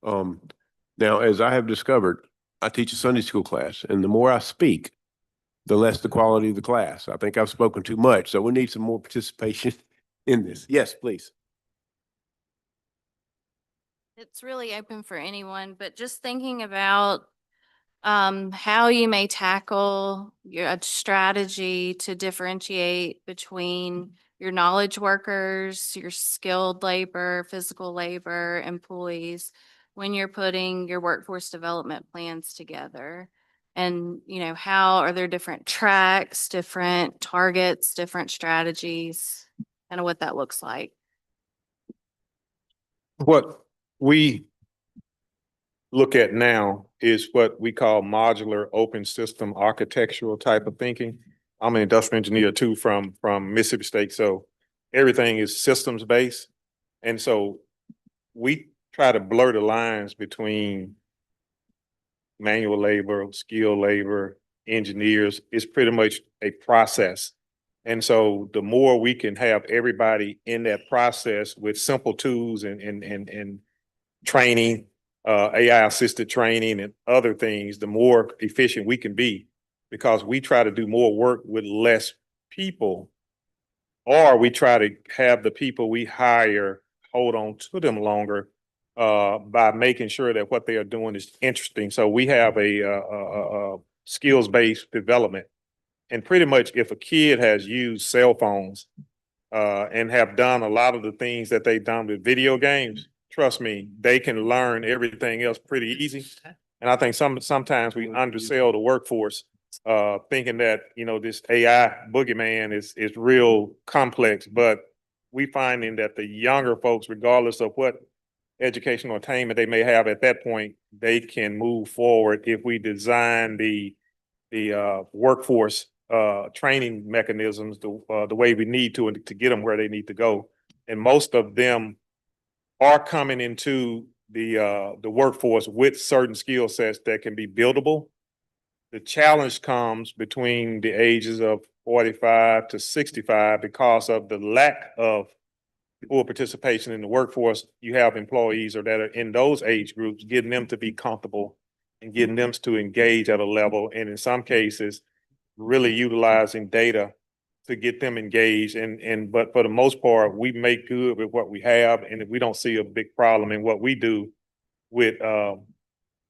Now, as I have discovered, I teach a Sunday school class, and the more I speak, the less the quality of the class. I think I've spoken too much, so we need some more participation in this. Yes, please. It's really open for anyone, but just thinking about how you may tackle your strategy to differentiate between your knowledge workers, your skilled labor, physical labor employees, when you're putting your workforce development plans together. And, how are there different tracks, different targets, different strategies, kind of what that looks like? What we look at now is what we call modular open system architectural type of thinking. I'm an industrial engineer too from Mississippi State, so everything is systems based. And so we try to blur the lines between manual labor, skilled labor, engineers. It's pretty much a process. And so the more we can have everybody in that process with simple tools and training, AI assisted training and other things, the more efficient we can be, because we try to do more work with less people, or we try to have the people we hire hold on to them longer by making sure that what they are doing is interesting. So we have a skills-based development. And pretty much if a kid has used cell phones and have done a lot of the things that they've done with video games, trust me, they can learn everything else pretty easy. And I think sometimes we undersell the workforce, thinking that, this AI boogeyman is real complex, but we finding that the younger folks, regardless of what educational attainment they may have at that point, they can move forward if we design the workforce training mechanisms the way we need to get them where they need to go. And most of them are coming into the workforce with certain skill sets that can be buildable. The challenge comes between the ages of 45 to 65 because of the lack of full participation in the workforce. You have employees that are in those age groups, getting them to be comfortable and getting them to engage at a level, and in some cases, really utilizing data to get them engaged. But for the most part, we make good with what we have, and we don't see a big problem in what we do with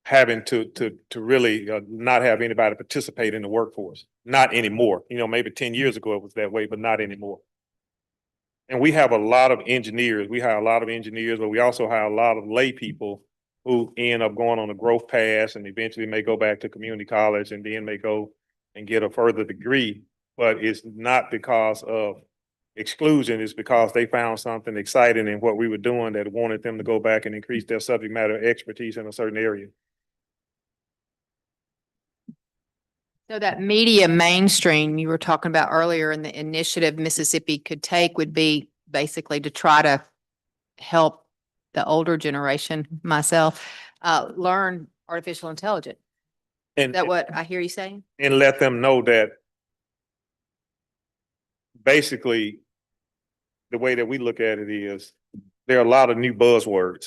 having to really not have anybody participate in the workforce. Not anymore. Maybe 10 years ago it was that way, but not anymore. And we have a lot of engineers. We hire a lot of engineers, but we also hire a lot of lay people who end up going on a growth path and eventually may go back to community college and then may go and get a further degree. But it's not because of exclusion, it's because they found something exciting in what we were doing that wanted them to go back and increase their subject matter expertise in a certain area. So that media mainstream you were talking about earlier and the initiative Mississippi could take would be basically to try to help the older generation, myself, learn artificial intelligence. Is And that what I hear you saying? and let them know that basically the way that we look at it is there are a lot of new buzzwords,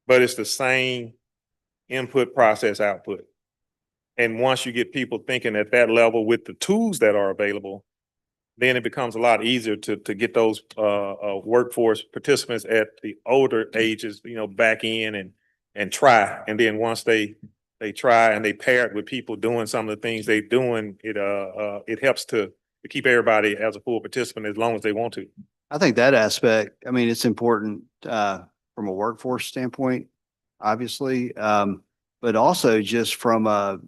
but it's the same input, process, output. And once you get people thinking at that level with the tools that are available, then it becomes a lot easier to get those workforce participants at the older ages, back in and try. And then once they they try and they pair it with people doing some of the things they doing, it helps to keep everybody as a full participant as long as they want to. I think that aspect, I mean, it's important from a workforce standpoint, obviously, but also just from a,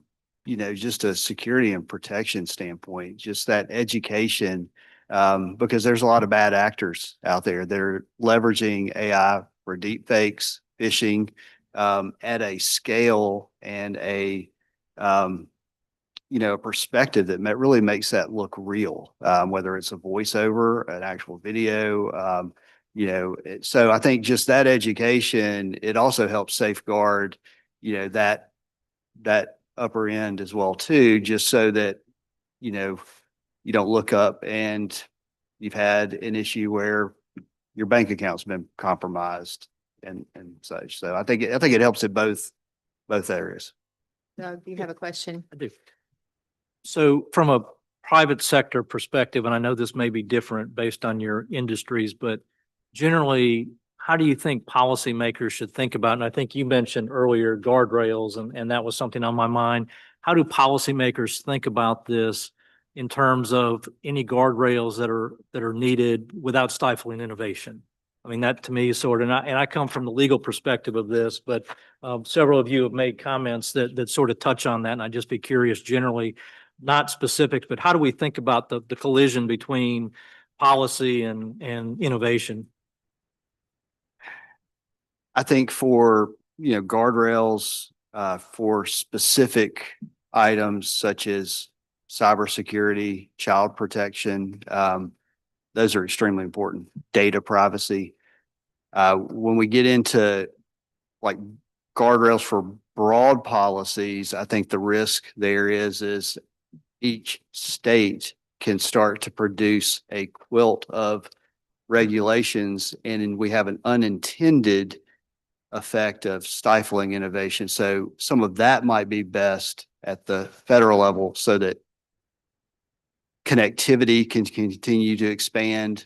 just a security and protection standpoint, just that education, because there's a lot of bad actors out there. They're leveraging AI for deep fakes, phishing, at a scale and a, a perspective that really makes that look real, whether it's a voiceover, an actual video, so I think just that education, it also helps safeguard, that upper end as well too, just so that, you don't look up and you've had an issue where your bank account's been compromised and such. So I think it helps in both areas. Doug, do you have a question? I do. So from a private sector perspective, and I know this may be different based on your industries, but generally, how do you think policymakers should think about, and I think you mentioned earlier guardrails, and that was something on my mind. How do policymakers think about this in terms of any guardrails that are needed without stifling innovation? I mean, that to me is sort of, and I come from the legal perspective of this, but several of you have made comments that sort of touch on that, and I'd just be curious generally, not specifics, but how do we think about the collision between policy and innovation? I think for, guardrails, for specific items such as cybersecurity, child protection, those are extremely important. Data privacy. When we get into like guardrails for broad policies, I think the risk there is each state can start to produce a quilt of regulations, and then we have an unintended effect of stifling innovation. So some of that might be best at the federal level so that connectivity can continue to expand.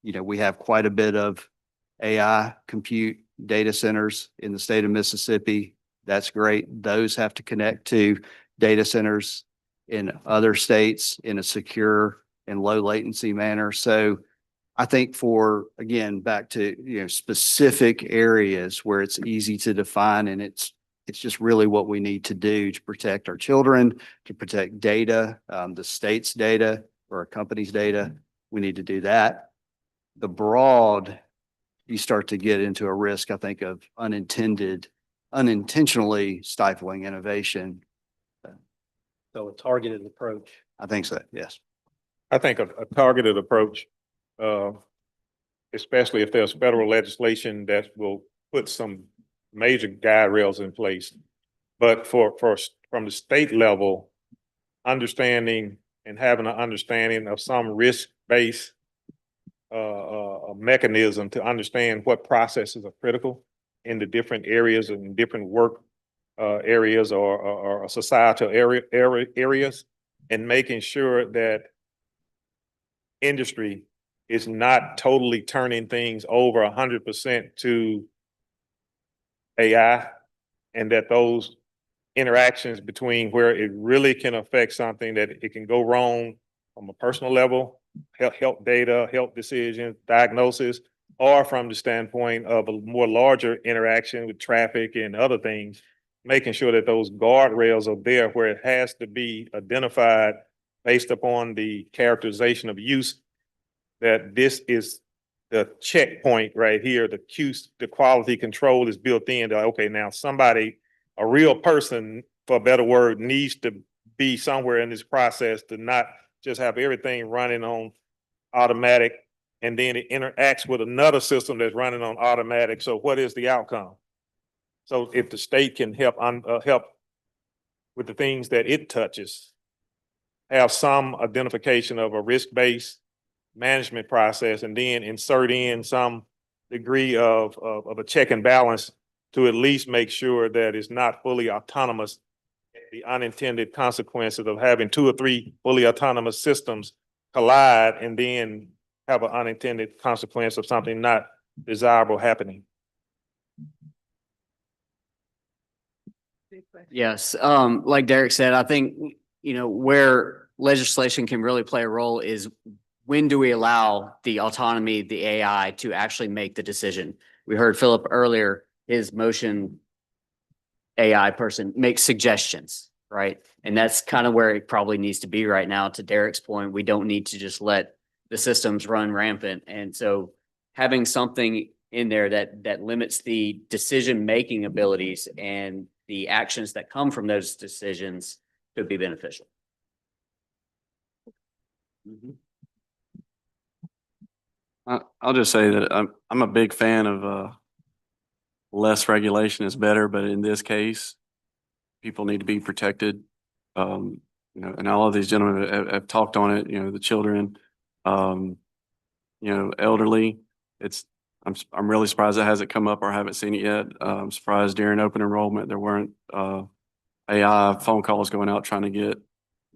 We have quite a bit of AI compute data centers in the state of Mississippi. That's great. Those have to connect to data centers in other states in a secure and low latency manner. So I think for, again, back to, specific areas where it's easy to define, and it's just really what we need to do to protect our children, to protect data, the state's data or our company's data. We need to do that. The broad, you start to get into a risk, I think, of unintentionally stifling innovation. So a targeted approach. I think so, yes. I think a targeted approach, especially if there's federal legislation that will put some major guide rails in place. But from the state level, understanding and having an understanding of some risk-based mechanism to understand what processes are critical in the different areas and different work areas or societal areas, and making sure that industry is not totally turning things over 100% to AI, and that those interactions between where it really can affect something, that it can go wrong from a personal level, health data, health decisions, diagnosis, or from the standpoint of a more larger interaction with traffic and other things, making sure that those guardrails are there where it has to be identified based upon the characterization of use, that this is the checkpoint right here, the quality control is built in. Okay, now somebody, a real person, for a better word, needs to be somewhere in this process to not just have everything running on automatic and then it interacts with another system that's running on automatic. So what is the outcome? So if the state can help with the things that it touches, have some identification of a risk-based management process, and then insert in some degree of a check and balance to at least make sure that it's not fully autonomous. The unintended consequences of having 2 or 3 fully autonomous systems collide and then have an unintended consequence of something not desirable happening. Yes, like Derek said, I think, you know, where legislation can really play a role is when do we allow the autonomy, the AI to actually make the decision? We heard Philip earlier, his motion AI person makes suggestions, right? And that's kind of where it probably needs to be right now. To Derek's point, we don't need to just let the systems run rampant. And so having something in there that limits the decision-making abilities and the actions that come from those decisions could be beneficial. I'll just say that I'm a big fan of less regulation is better, but in this case, people need to be protected. You know, and all of these gentlemen have talked on it, you know, the children, you know, elderly. I'm really surprised it hasn't come up or I haven't seen it yet. I'm surprised during open enrollment, there weren't AI phone calls going out trying to get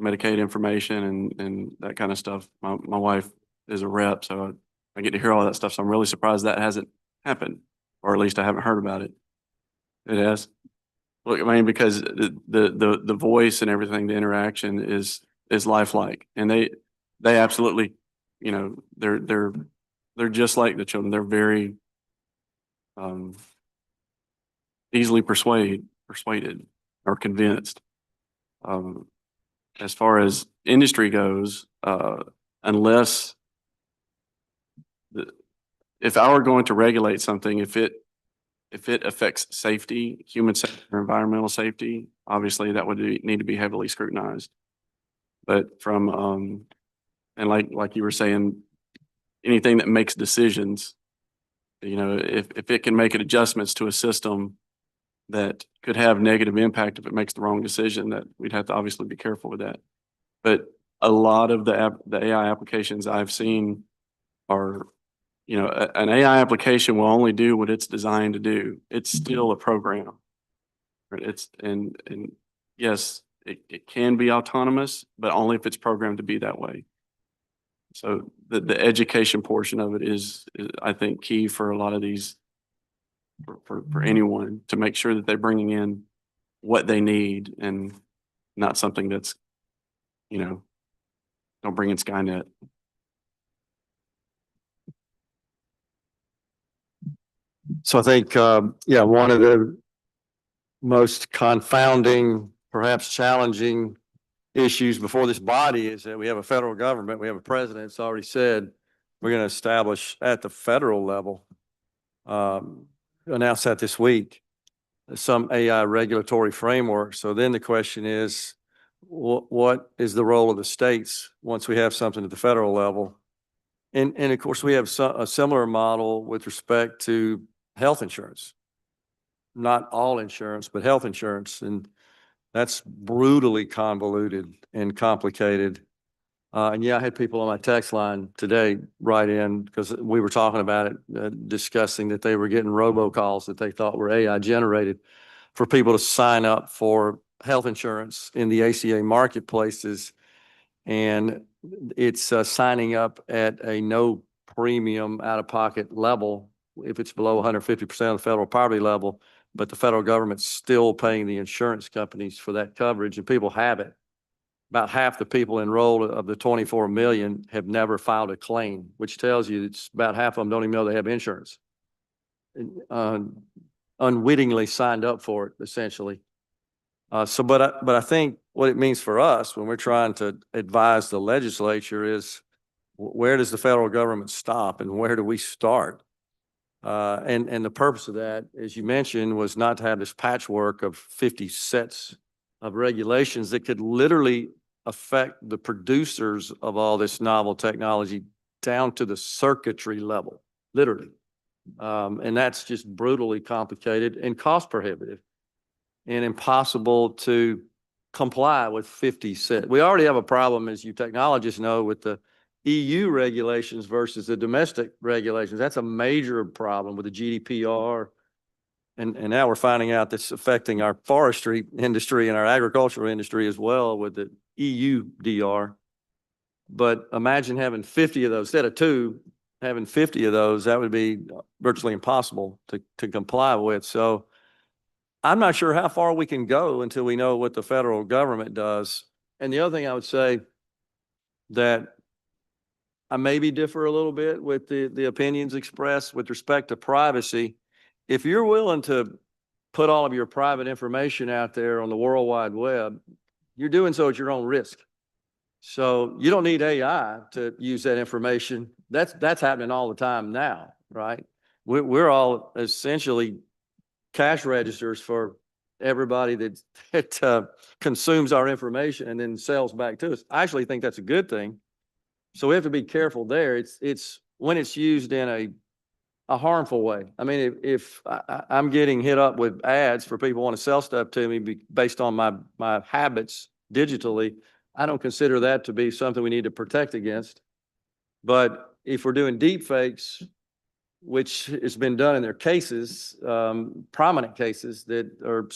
Medicaid information and that kind of stuff. My wife is a rep, so I get to hear all that stuff. So I'm really surprised that hasn't happened, or at least I haven't heard about it. It has. Look, I mean, because the voice and everything, the interaction is lifelike, and they absolutely, you know, they're just like the children. They're very easily persuaded or convinced. As far as industry goes, unless if I were going to regulate something, if it affects safety, human safety or environmental safety, obviously that would need to be heavily scrutinized. But from and like you were saying, anything that makes decisions, you know, if it can make adjustments to a system that could have negative impact if it makes the wrong decision, that we'd have to obviously be careful with that. But a lot of the AI applications I've seen are, you know, an AI application will only do what it's designed to do. It's still a program. Right? It's and yes, it can be autonomous, but only if it's programmed to be that way. So the education portion of it is I think key for a lot of these for anyone to make sure that they're bringing in what they need and not something that's, you know, don't bring in Skynet. So I think, yeah, one of the most confounding, perhaps challenging issues before this body is that we have a federal government, we have a president that's already said we're going to establish at the federal level, announce that this week, some AI regulatory framework. So then the question is, what is the role of the states once we have something at the federal level? And of course, we have a similar model with respect to health insurance. Not all insurance, but health insurance. And that's brutally convoluted and complicated. And yeah, I had people on my text line today write in because we were talking about it, discussing that they were getting robocalls that they thought were AI generated for people to sign up for health insurance in the ACA marketplaces. And it's signing up at a no premium out-of-pocket level if it's below 150% of the federal poverty level, but the federal government's still paying the insurance companies for that coverage, and people have it. About half the people enrolled of the 24 million have never filed a claim, which tells you it's about half of them don't even know they have insurance. Unwittingly signed up for it, essentially. But I think what it means for us when we're trying to advise the legislature is where does the federal government stop and where do we start? And the purpose of that, as you mentioned, was not to have this patchwork of 50 sets of regulations that could literally affect the producers of all this novel technology down to the circuitry level, literally. And that's just brutally complicated and cost prohibitive and impossible to comply with 50 sets. We already have a problem, as you technologists know, with the EU regulations versus the domestic regulations. That's a major problem with the GDPR. And now we're finding out that's affecting our forestry industry and our agricultural industry as well with the EU DR. But imagine having 50 of those instead of 2, having 50 of those, that would be virtually impossible to comply with. So I'm not sure how far we can go until we know what the federal government does. And the other thing I would say that I maybe differ a little bit with the opinions expressed with respect to privacy. If you're willing to put all of your private information out there on the World Wide Web, you're doing so at your own risk. So you don't need AI to use that information. That's happening all the time now, right? We're all essentially cash registers for everybody that consumes our information and then sells back to us. I actually think that's a good thing. So we have to be careful there. It's when it's used in a harmful way. I mean, if I'm getting hit up with ads for people want to sell stuff to me based on my habits digitally, I don't consider that to be something we need to protect against. But if we're doing deep fakes, which has been done in their cases, prominent cases that are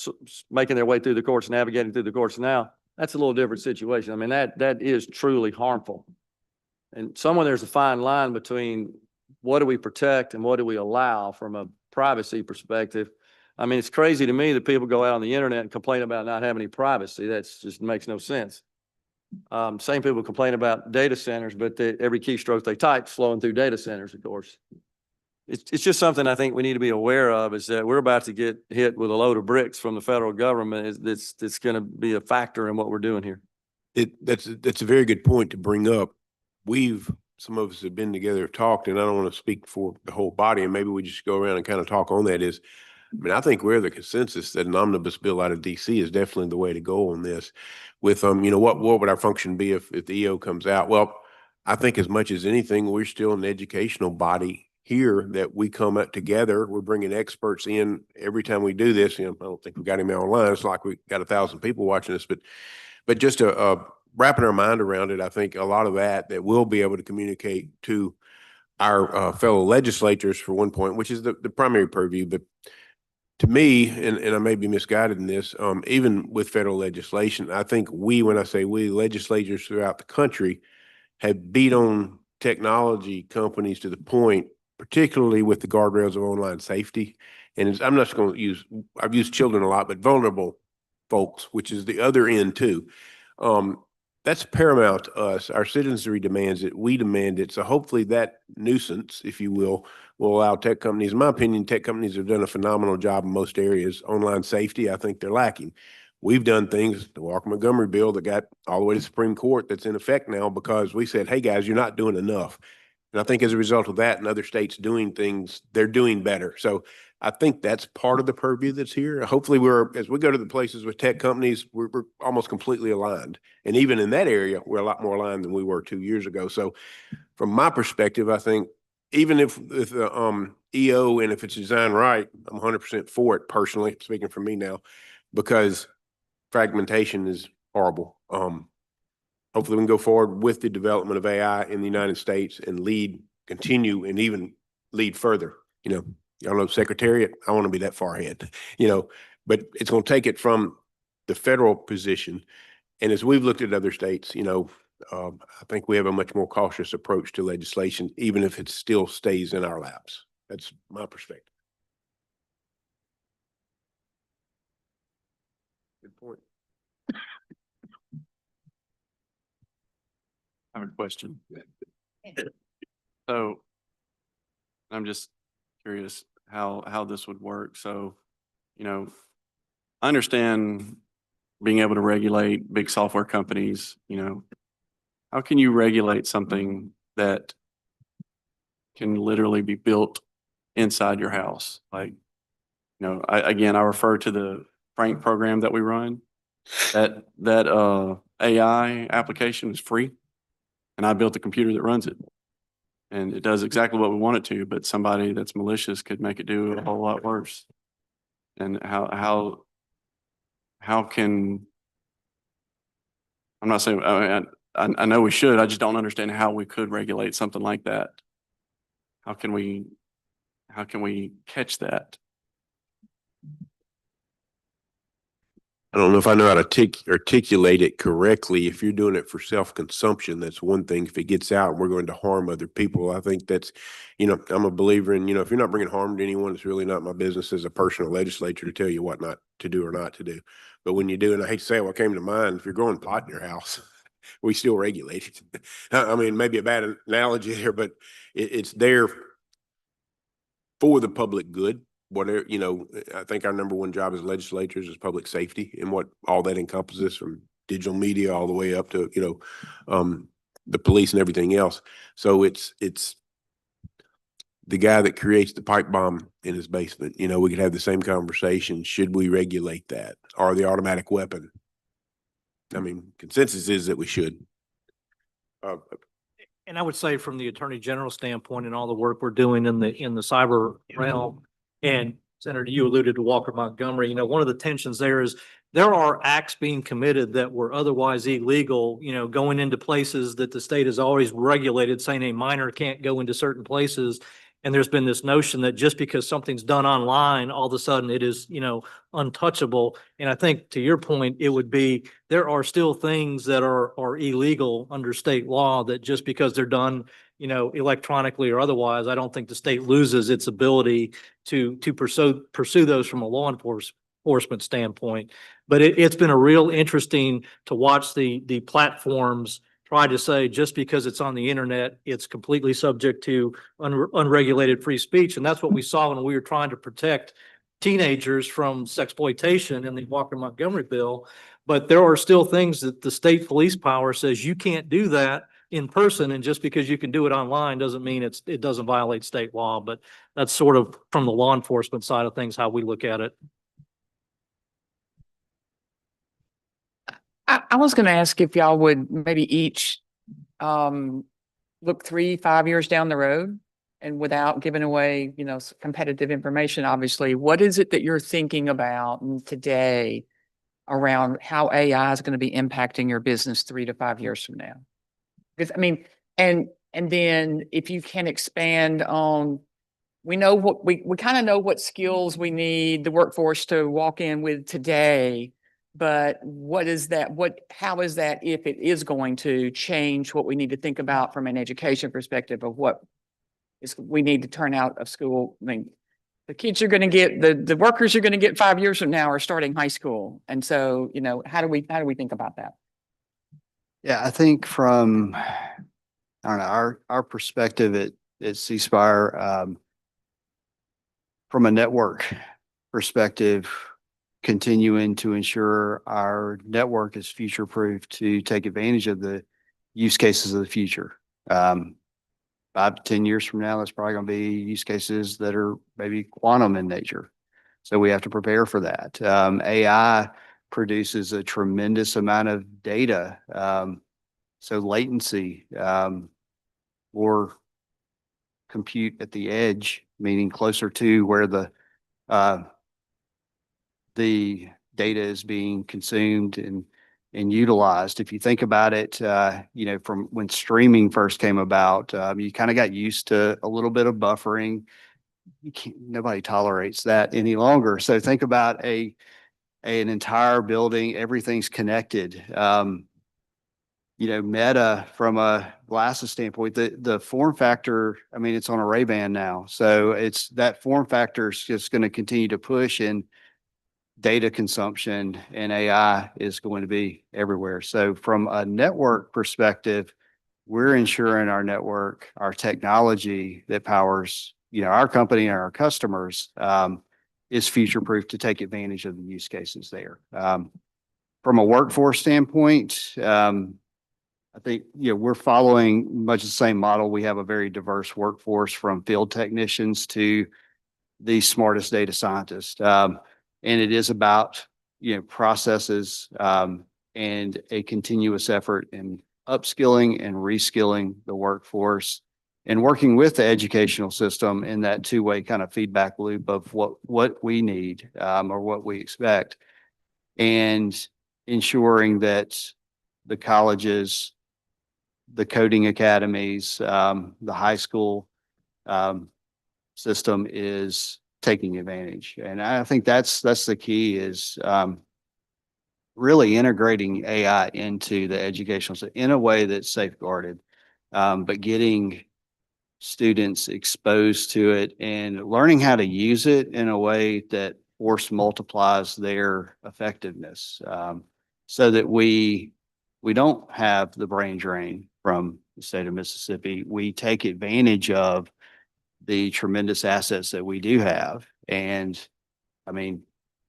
making their way through the courts, navigating through the courts now, that's a little different situation. I mean, that is truly harmful. And somewhere there's a fine line between what do we protect and what do we allow from a privacy perspective. I mean, it's crazy to me that people go out on the internet and complain about not having any privacy. That's just makes no sense. Same people complain about data centers, but every keystroke they type is flowing through data centers, of course. It's just something I think we need to be aware of, is that we're about to get hit with a load of bricks from the federal government that's going to be a factor in what we're doing here. That's a very good point to bring up. Some of us have been together, have talked, and I don't want to speak for the whole body, and maybe we just go around and kind of talk on that is, I mean, I think we're the consensus that an omnibus bill out of DC is definitely the way to go on this. With, what would our function be if the EO comes out? Well, I think as much as anything, we're still an educational body here that we come up together. We're bringing experts in every time we do this. I don't think we got him online. It's like we got 1,000 people watching us, but just wrapping our mind around it, I think a lot of that we'll be able to communicate to our fellow legislators for one point, which is the primary purview. But to me, and I may be misguided in this, even with federal legislation, I think when I say we, legislators throughout the country have beat on technology companies to the point, particularly with the guardrails of online safety. And I'm not just going to I've used children a lot, but vulnerable folks, which is the other end too. That's paramount to us. Our citizenry demands it. We demand it. So hopefully that nuisance, if you will allow tech companies. In my opinion, tech companies have done a phenomenal job in most areas. Online safety, I think they're lacking. We've done things, the Walker-Montgomery bill that got all the way to the Supreme Court, that's in effect now because we said, hey guys, you're not doing enough. And I think as a result of that and other states doing things, they're doing better. So I think that's part of the purview that's here. Hopefully as we go to the places with tech companies, we're almost completely aligned. And even in that area, we're a lot more aligned than we were 2 years ago. So from my perspective, I think even if the EO and if it's designed right, I'm 100% for it personally, speaking for me now, because fragmentation is horrible. Hopefully we can go forward with the development of AI in the United States and continue and even lead further. Y'all know Secretariat, I want to be that far ahead, but it's going to take it from the federal position. And as we've looked at other states, I think we have a much more cautious approach to legislation, even if it still stays in our laps. That's my perspective. Good point. I have a question. So I'm just curious how this would work. So, I understand being able to regulate big software companies, how can you regulate something that can literally be built inside your house? Like, I refer to the Frank program that we run. That AI application is free. And I built the computer that runs it. And it does exactly what we want it to, but somebody that's malicious could make it do a whole lot worse. And how can, I'm not saying, I know we should, I just don't understand how we could regulate something like that. How can we catch that? I don't know if I know how to articulate it correctly. If you're doing it for self-consumption, that's one thing. If it gets out and we're going to harm other people, I think that's, I'm a believer in, if you're not bringing harm to anyone, it's really not my business as a personal legislature to tell you what not to do or not to do. But when you do, and I hate to say it, what came to mind, if you're growing pot in your house, we still regulate it. I mean, maybe a bad analogy there, but it's there for the public good. Whatever, I think our number one job as legislators is public safety and what all that encompasses, from digital media all the way up to, the police and everything else. So it's the guy that creates the pipe bomb in his basement. We could have the same conversation. Should we regulate that, or the automatic weapon? I mean, consensus is that we should. And I would say from the Attorney General standpoint and all the work we're doing in the cyber realm, and Senator, you alluded to Walker Montgomery, one of the tensions there is there are acts being committed that were otherwise illegal, going into places that the state has always regulated, saying a minor can't go into certain places. And there's been this notion that just because something's done online, all of a sudden it is, untouchable. And I think to your point, it would be, there are still things that are illegal under state law that just because they're done, electronically or otherwise, I don't think the state loses its ability to pursue those from a law enforcement standpoint. But it's been a real interesting to watch the platforms try to say just because it's on the internet, it's completely subject to unregulated free speech. And that's what we saw when we were trying to protect teenagers from sexploitation in the Walker Montgomery bill. But there are still things that the state police power says you can't do that in person. And just because you can do it online doesn't mean it doesn't violate state law. But that's sort of from the law enforcement side of things, how we look at it. I was going to ask if y'all would maybe each look 3-5 years down the road, and without giving away, competitive information, obviously, what is it that you're thinking about today around how AI is going to be impacting your business 3 to 5 years from now? Because and then if you can expand on, we know what we kind of know what skills we need the workforce to walk in with today. But what is that? How is that, if it is going to change what we need to think about from an education perspective of what we need to turn out of school? I mean, the kids are going to get, the workers are going to get 5 years from now are starting high school. And so, how do we think about that? Yeah, I think from, I don't know, our perspective at C Spire, from a network perspective, continuing to ensure our network is future-proof to take advantage of the use cases of the future. 5 to 10 years from now, that's probably going to be use cases that are maybe quantum in nature. So we have to prepare for that. AI produces a tremendous amount of data. So latency, or compute at the edge, meaning closer to where the data is being consumed and utilized. If you think about it, from when streaming first came about, you kind of got used to a little bit of buffering. Nobody tolerates that any longer. So think about an entire building, everything's connected. Meta, from a glasses standpoint, the form factor, it's on a Ray-Ban now. So it's that form factor is just going to continue to push, and data consumption and AI is going to be everywhere. So from a network perspective, we're ensuring our network, our technology that powers, our company and our customers, is future-proof to take advantage of the use cases there. From a workforce standpoint, I think, we're following much the same model. We have a very diverse workforce, from field technicians to the smartest data scientists. And it is about, processes, and a continuous effort in upskilling and reskilling the workforce, and working with the educational system in that two-way kind of feedback loop of what we need, or what we expect, and ensuring that the colleges, the coding academies, the high school system is taking advantage. And I think that's the key is, really integrating AI into the educational, in a way that's safeguarded, but getting students exposed to it and learning how to use it in a way that force multiplies their effectiveness, so that we don't have the brain drain from the state of Mississippi. We take advantage of the tremendous assets that we do have. And I mean,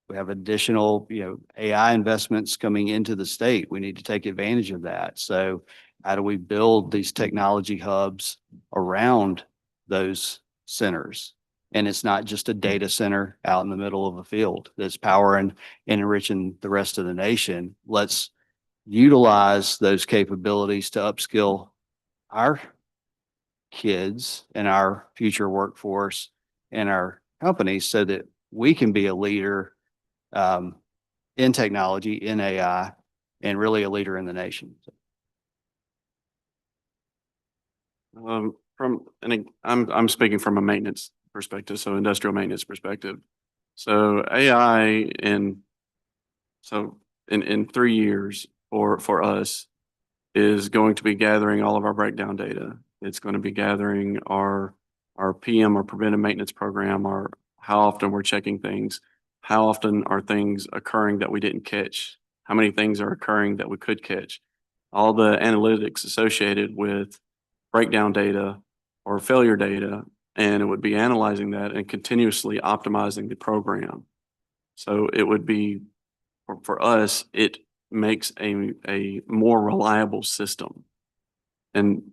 we have additional, AI investments coming into the state. We need to take advantage of that. So how do we build these technology hubs around those centers? And it's not just a data center out in the middle of a field that's powering and enriching the rest of the nation. Let's utilize those capabilities to upskill our kids and our future workforce and our companies so that we can be a leader in technology, in AI, and really a leader in the nation. I'm speaking from a maintenance perspective, so industrial maintenance perspective. So AI in 3 years for us is going to be gathering all of our breakdown data. It's going to be gathering our PM or preventive maintenance program, or how often we're checking things, how often are things occurring that we didn't catch, how many things are occurring that we could catch, all the analytics associated with breakdown data or failure data, and it would be analyzing that and continuously optimizing the program. So it would be, for us, it makes a more reliable system. And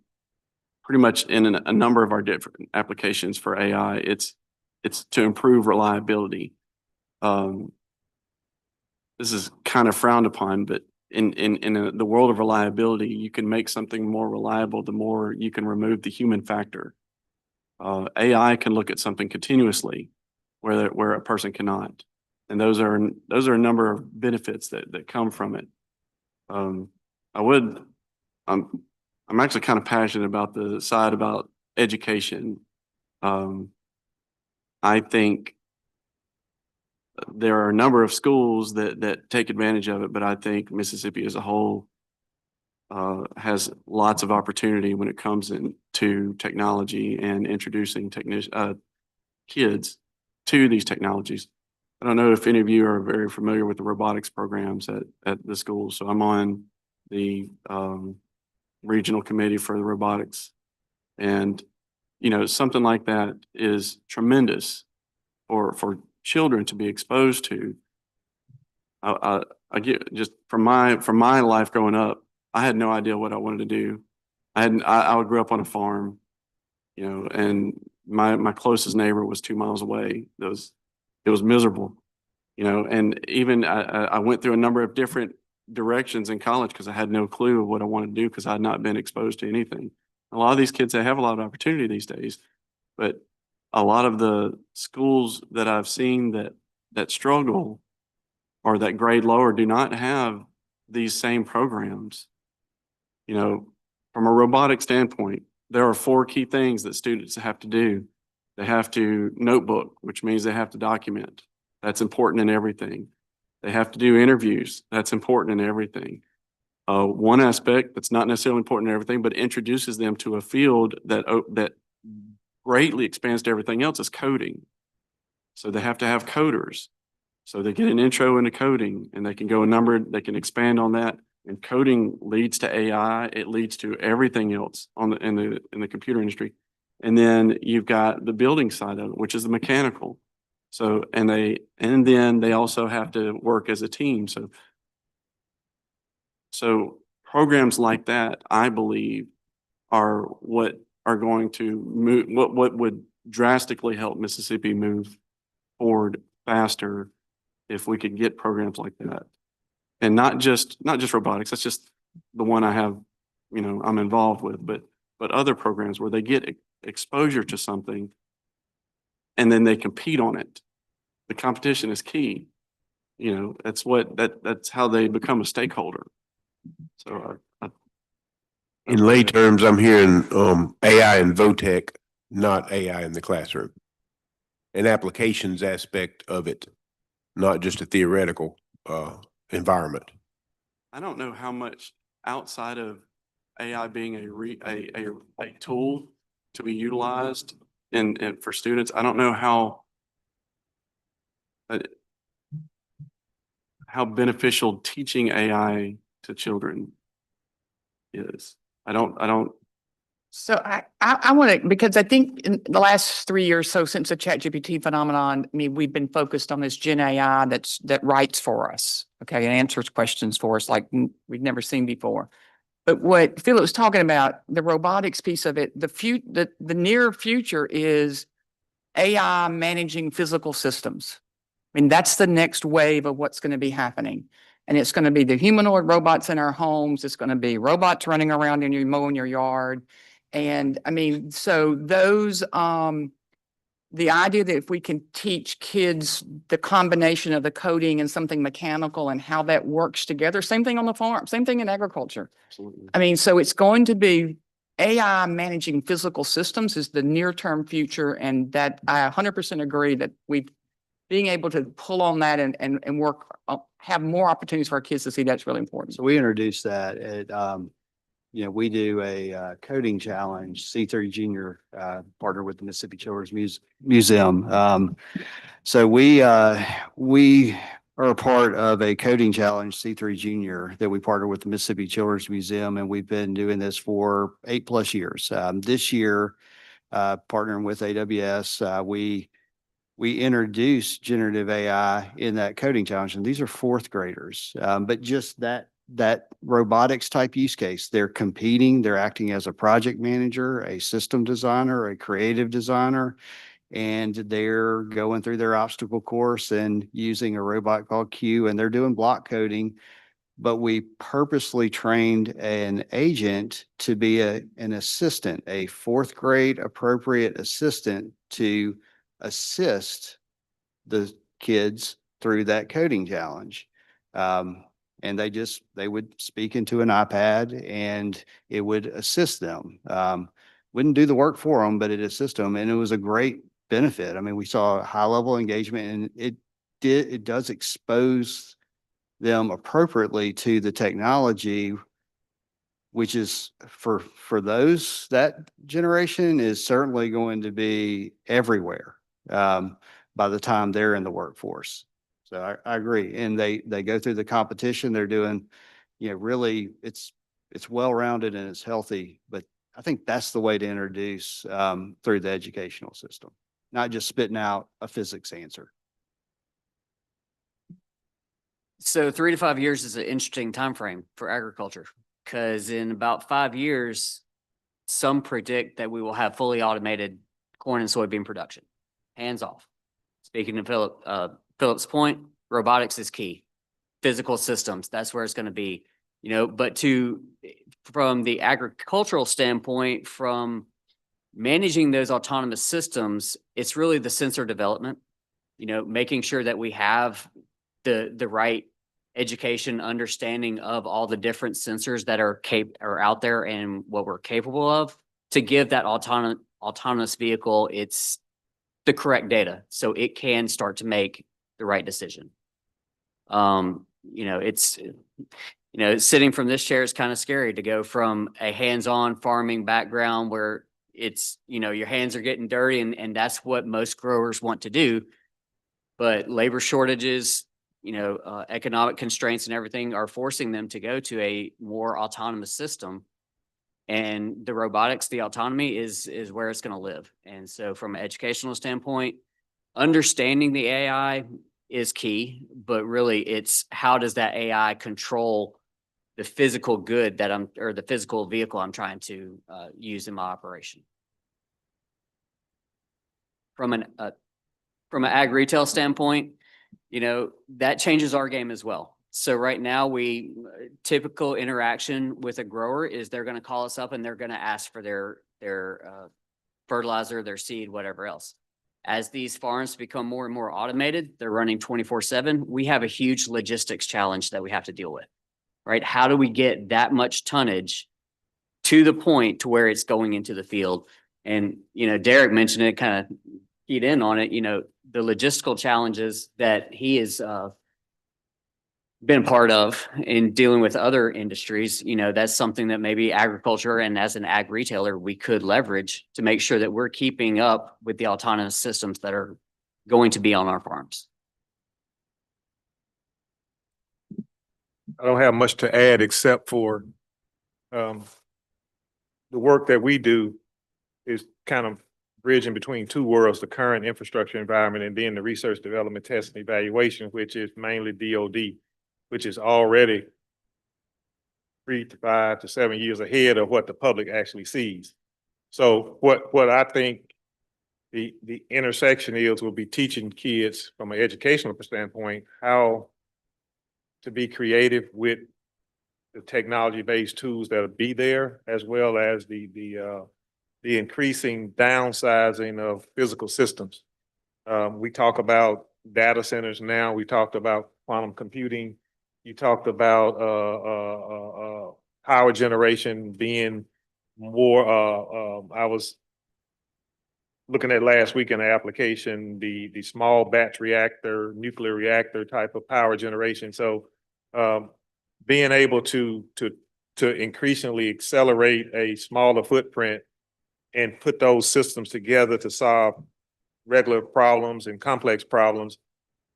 pretty much in a number of our different applications for AI, it's to improve reliability. This is kind of frowned upon, but in the world of reliability, you can make something more reliable the more you can remove the human factor. AI can look at something continuously where a person cannot. And those are a number of benefits that come from it. I'm actually kind of passionate about the side about education. I think there are a number of schools that take advantage of it, but I think Mississippi as a whole has lots of opportunity when it comes into technology and introducing kids to these technologies. I don't know if any of you are very familiar with the robotics programs at the school. So I'm on the regional committee for the robotics, and something like that is tremendous for children to be exposed to. I get just from my life growing up, I had no idea what I wanted to do. I grew up on a farm, and my closest neighbor was 2 miles away. It was miserable, and even I went through a number of different directions in college because I had no clue of what I wanted to do because I had not been exposed to anything. A lot of these kids, they have a lot of opportunity these days, but a lot of the schools that I've seen that struggle or that grade lower do not have these same programs. From a robotic standpoint, there are 4 key things that students have to do. They have to notebook, which means they have to document. That's important in everything. They have to do interviews. That's important in everything. One aspect that's not necessarily important in everything, but introduces them to a field that greatly expands to everything else is coding. So they have to have coders. So they get an intro into coding, and they can they can expand on that. And coding leads to AI. It leads to everything else in the computer industry. And then you've got the building side of it, which is the mechanical. So, and then they also have to work as a team. So programs like that, I believe, are what are going to move, what would drastically help Mississippi move forward faster if we could get programs like that. And not just robotics, that's just the one I have, I'm involved with, but other programs where they get exposure to something and then they compete on it. The competition is key. That's how they become a stakeholder. So In lay terms, I'm hearing AI and VOTEC, not AI in the classroom. An applications aspect of it, not just a theoretical environment. I don't know how much outside of AI being a tool to be utilized and for students, I don't know uh, how beneficial teaching AI to children is. I don't, So I want to, because I think in the last 3 years, so since the ChatGPT phenomenon, I mean, we've been focused on this Gen AI that writes for us, okay, and answers questions for us like we've never seen before. But what Philip was talking about, the robotics piece of it, the near future is AI managing physical systems. I mean, that's the next wave of what's going to be happening. And it's going to be the humanoid robots in our homes. It's going to be robots running around in your mowing your yard. And I mean, so those, the idea that if we can teach kids the combination of the coding and something mechanical and how that works together, same thing on the farm, same thing in agriculture. absolutely. I mean, so it's going to be AI managing physical systems is the near-term future. And that I 100% agree that being able to pull on that and work, have more opportunities for our kids to see that's really important. So we introduced that at, we do a coding challenge, C3 Junior, partner with the Mississippi Children's Museum. So we are a part of a coding challenge, C3 Junior, that we partner with the Mississippi Children's Museum, and we've been doing this for 8+ years. This year, partnering with AWS, we introduced generative AI in that coding challenge, and these are fourth graders. But just that robotics type use case, they're competing, they're acting as a project manager, a system designer, a creative designer, and they're going through their obstacle course and using a robot called Q, and they're doing block coding. But we purposely trained an agent to be an assistant, a fourth grade appropriate assistant to assist the kids through that coding challenge. And they would speak into an iPad and it would assist them. Wouldn't do the work for them, but it assist them. And it was a great benefit. I mean, we saw high level engagement, and it does expose them appropriately to the technology, which is for that generation is certainly going to be everywhere by the time they're in the workforce. So I agree. And they go through the competition. They're doing, really it's well-rounded and it's healthy, but I think that's the way to introduce through the educational system, not just spitting out a physics answer. So 3 to 5 years is an interesting time frame for agriculture, because in about 5 years, some predict that we will have fully automated corn and soybean production, hands off. Speaking of Philip's point, robotics is key. Physical systems, that's where it's going to be, but from the agricultural standpoint, from managing those autonomous systems, it's really the sensor development, making sure that we have the right education, understanding of all the different sensors that are out there and what we're capable of to give that autonomous vehicle it's the correct data so it can start to make the right decision. It's sitting from this chair is kind of scary to go from a hands-on farming background where it's, your hands are getting dirty and that's what most growers want to do. But labor shortages, economic constraints and everything are forcing them to go to a more autonomous system. And the robotics, the autonomy is where it's going to live. And so from an educational standpoint, understanding the AI is key, but really it's how does that AI control the physical good or the physical vehicle I'm trying to use in my operation. From an ag retail standpoint, that changes our game as well. So right now typical interaction with a grower is they're going to call us up and they're going to ask for their fertilizer, their seed, whatever else. As these farms become more and more automated, they're running 24/7. We have a huge logistics challenge that we have to deal with, right? How do we get that much tonnage to the point to where it's going into the field? And, Derek mentioned it, kind of keyed in on it, the logistical challenges that he is been part of in dealing with other industries, you know, that's something that maybe agriculture and as an ag retailer, we could leverage to make sure that we're keeping up with the autonomous systems that are going to be on our farms. I don't have much to add except for the work that we do is kind of bridging between two worlds, the current infrastructure environment and then the research, development, test, and evaluation, which is mainly DoD, which is already 3 to 5 to 7 years ahead of what the public actually sees. So what I think the intersection is, will be teaching kids from an educational standpoint how to be creative with the technology-based tools that'll be there, as well as the increasing downsizing of physical systems. We talk about data centers now. We talked about quantum computing. You talked about power generation being more. I was looking at last week in the application, the small batch reactor, nuclear reactor type of power generation. So being able to increasingly accelerate a smaller footprint and put those systems together to solve regular problems and complex problems,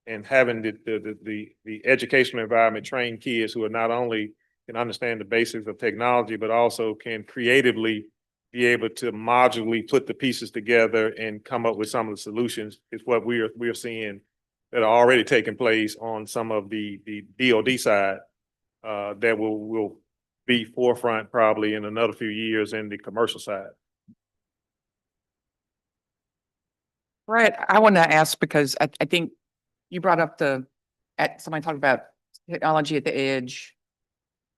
and having the educational environment train kids who are not only can understand the basics of technology, but also can creatively be able to modularly put the pieces together and come up with some of the solutions, is what we're seeing that are already taking place on some of the DoD side that will be forefront probably in another few years in the commercial side. Brett, I want to ask because I think you brought up somebody talked about technology at the edge.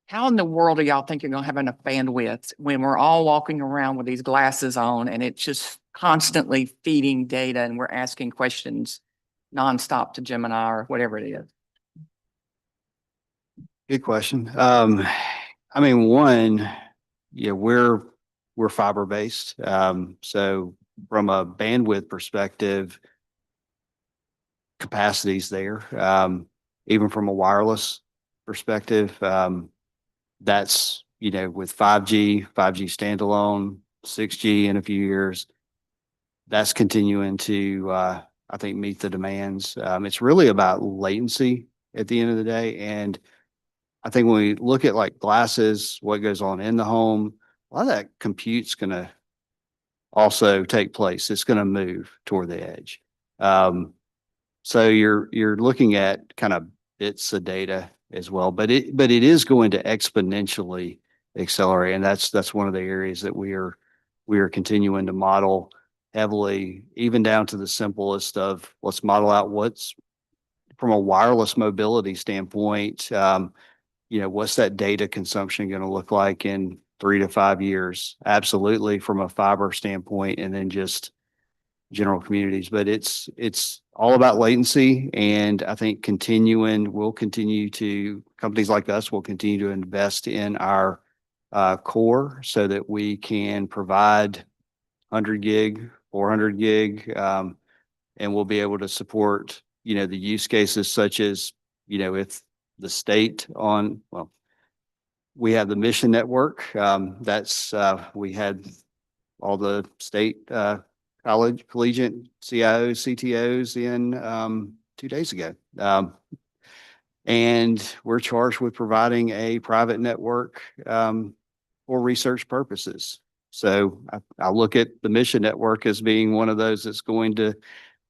How in the world do y'all think you're going to have enough bandwidth when we're all walking around with these glasses on and it's just constantly feeding data and we're asking questions nonstop to Gemini or whatever it is? Good question. I mean, one, yeah, we're fiber based. So from a bandwidth perspective, capacity's there. Even from a wireless perspective, that's, you know, with 5G standalone, 6G in a few years, that's continuing to, I think, meet the demands. It's really about latency at the end of the day. And I think when we look at like glasses, what goes on in the home, a lot of that compute's going to also take place. It's going to move toward the edge. So you're looking at kind of bits of data as well, but it is going to exponentially accelerate, and that's one of the areas that we are continuing to model heavily, even down to the simplest of let's model out what's from a wireless mobility standpoint. You know, what's that data consumption going to look like in 3 to 5 years? Absolutely, from a fiber standpoint, and then just general communities. But it's all about latency, and I think companies like us will continue to invest in our core so that we can provide 100 gig, 400 gig, and we'll be able to support, you know, the use cases such as, you know, if the state we have the mission network. We had all the state collegiate CIOs, CTOs in 2 days ago. And we're charged with providing a private network for research purposes. So I look at the mission network as being one of those that's going to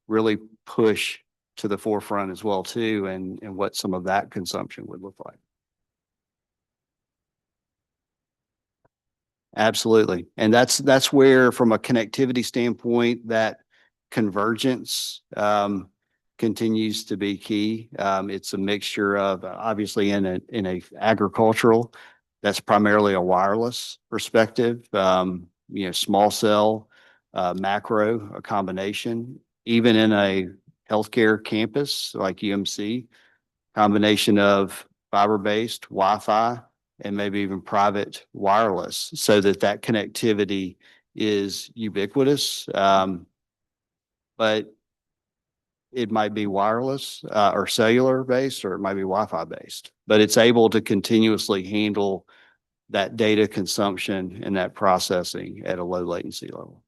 really push to the forefront as well too, and what some of that consumption would look like. Absolutely. And that's where, from a connectivity standpoint, that convergence continues to be key. It's a mixture of, obviously in a agricultural, that's primarily a wireless perspective, you know, small cell, macro, a combination, even in a healthcare campus like UMC, combination of fiber-based Wi-Fi and maybe even private wireless, so that connectivity is ubiquitous. But it might be wireless, or cellular based, or it might be Wi-Fi based, but it's able to continuously handle that data consumption and that processing at a low latency level.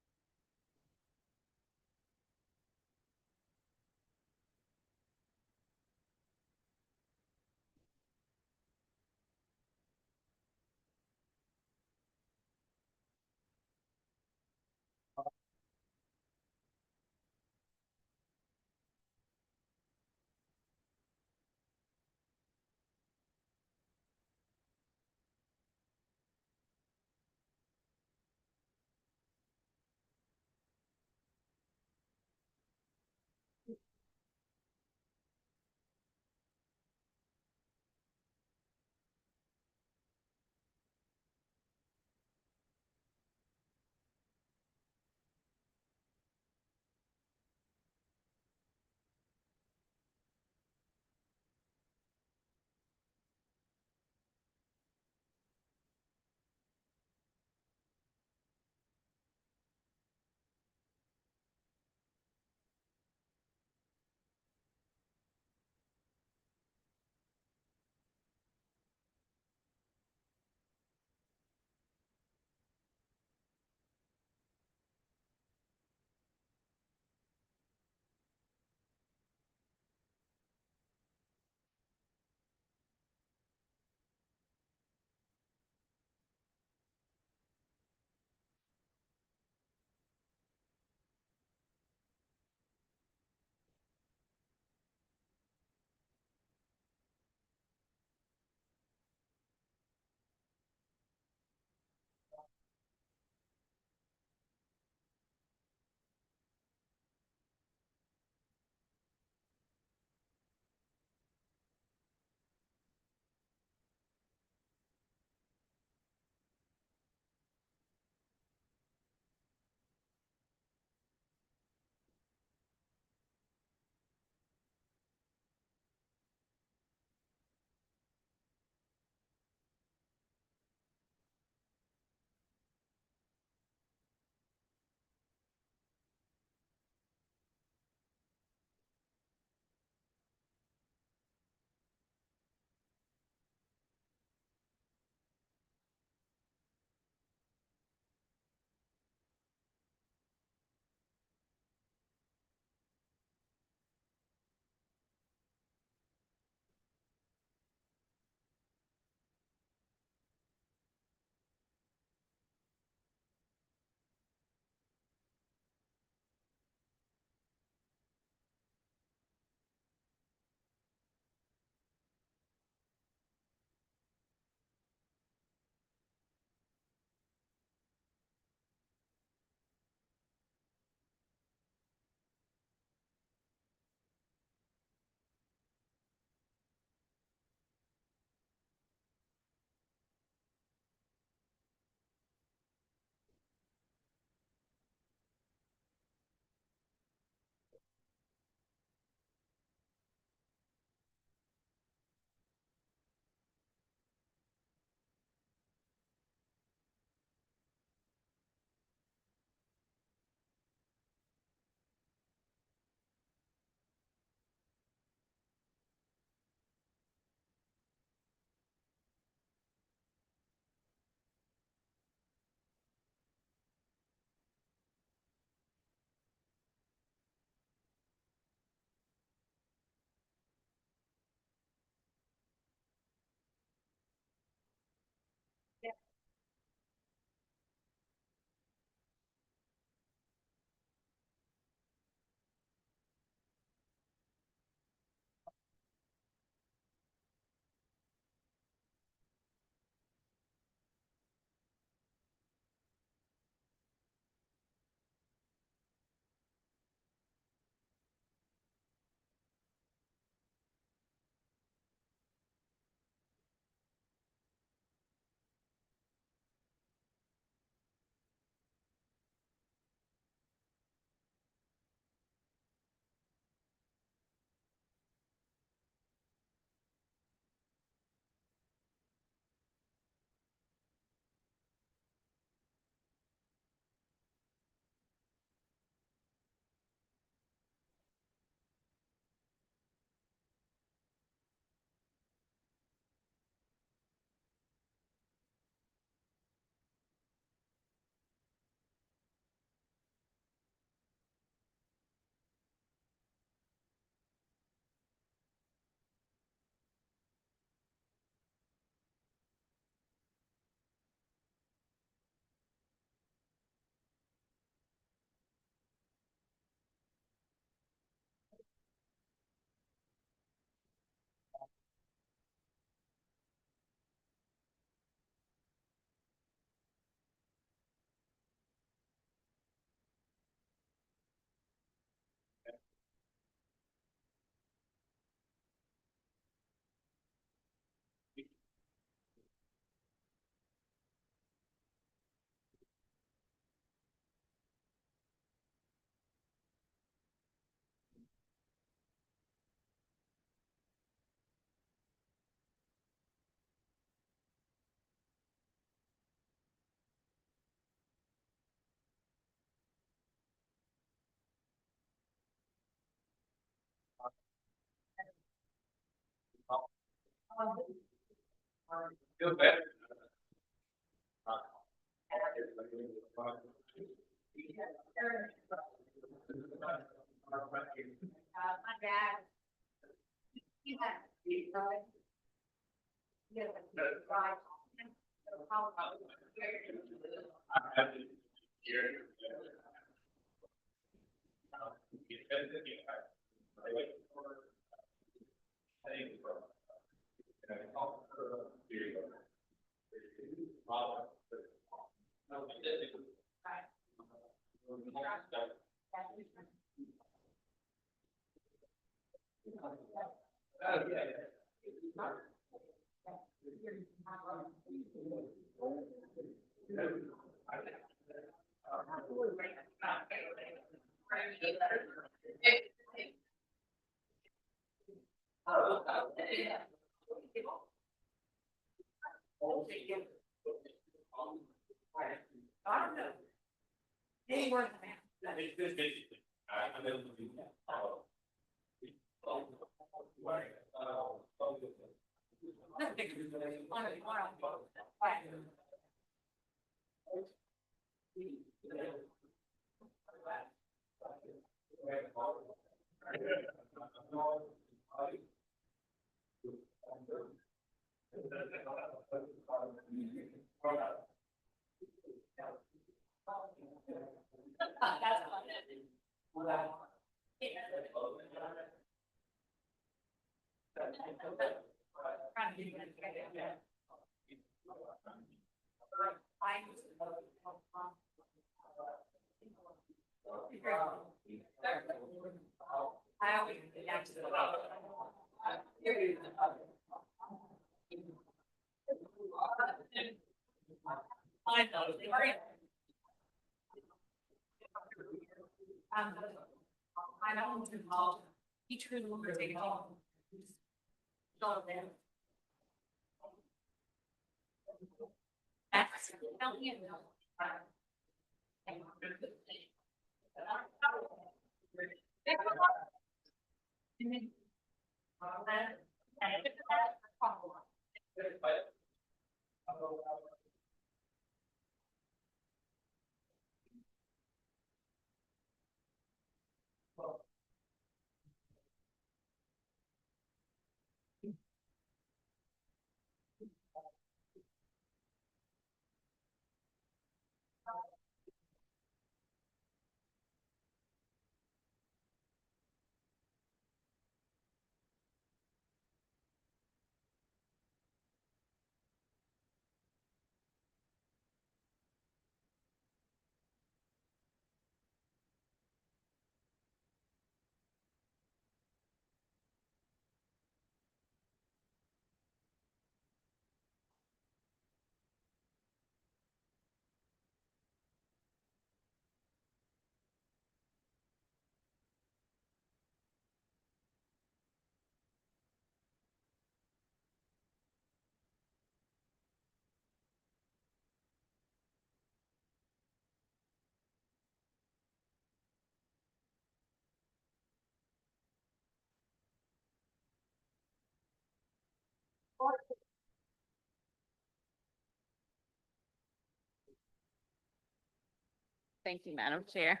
Thank you, Madam Chair.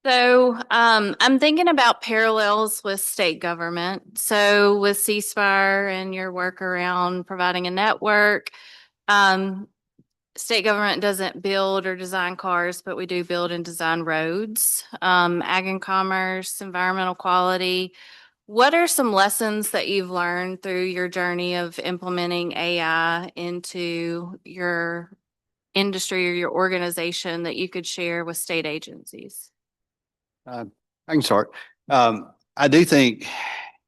So I'm thinking about parallels with state government. So with ceasefire and your work around providing a network, state government doesn't build or design cars, but we do build and design roads, ag and commerce, environmental quality. What are some lessons that you've learned through your journey of implementing AI into your industry or your organization that you could share with state agencies? I can start. I do think,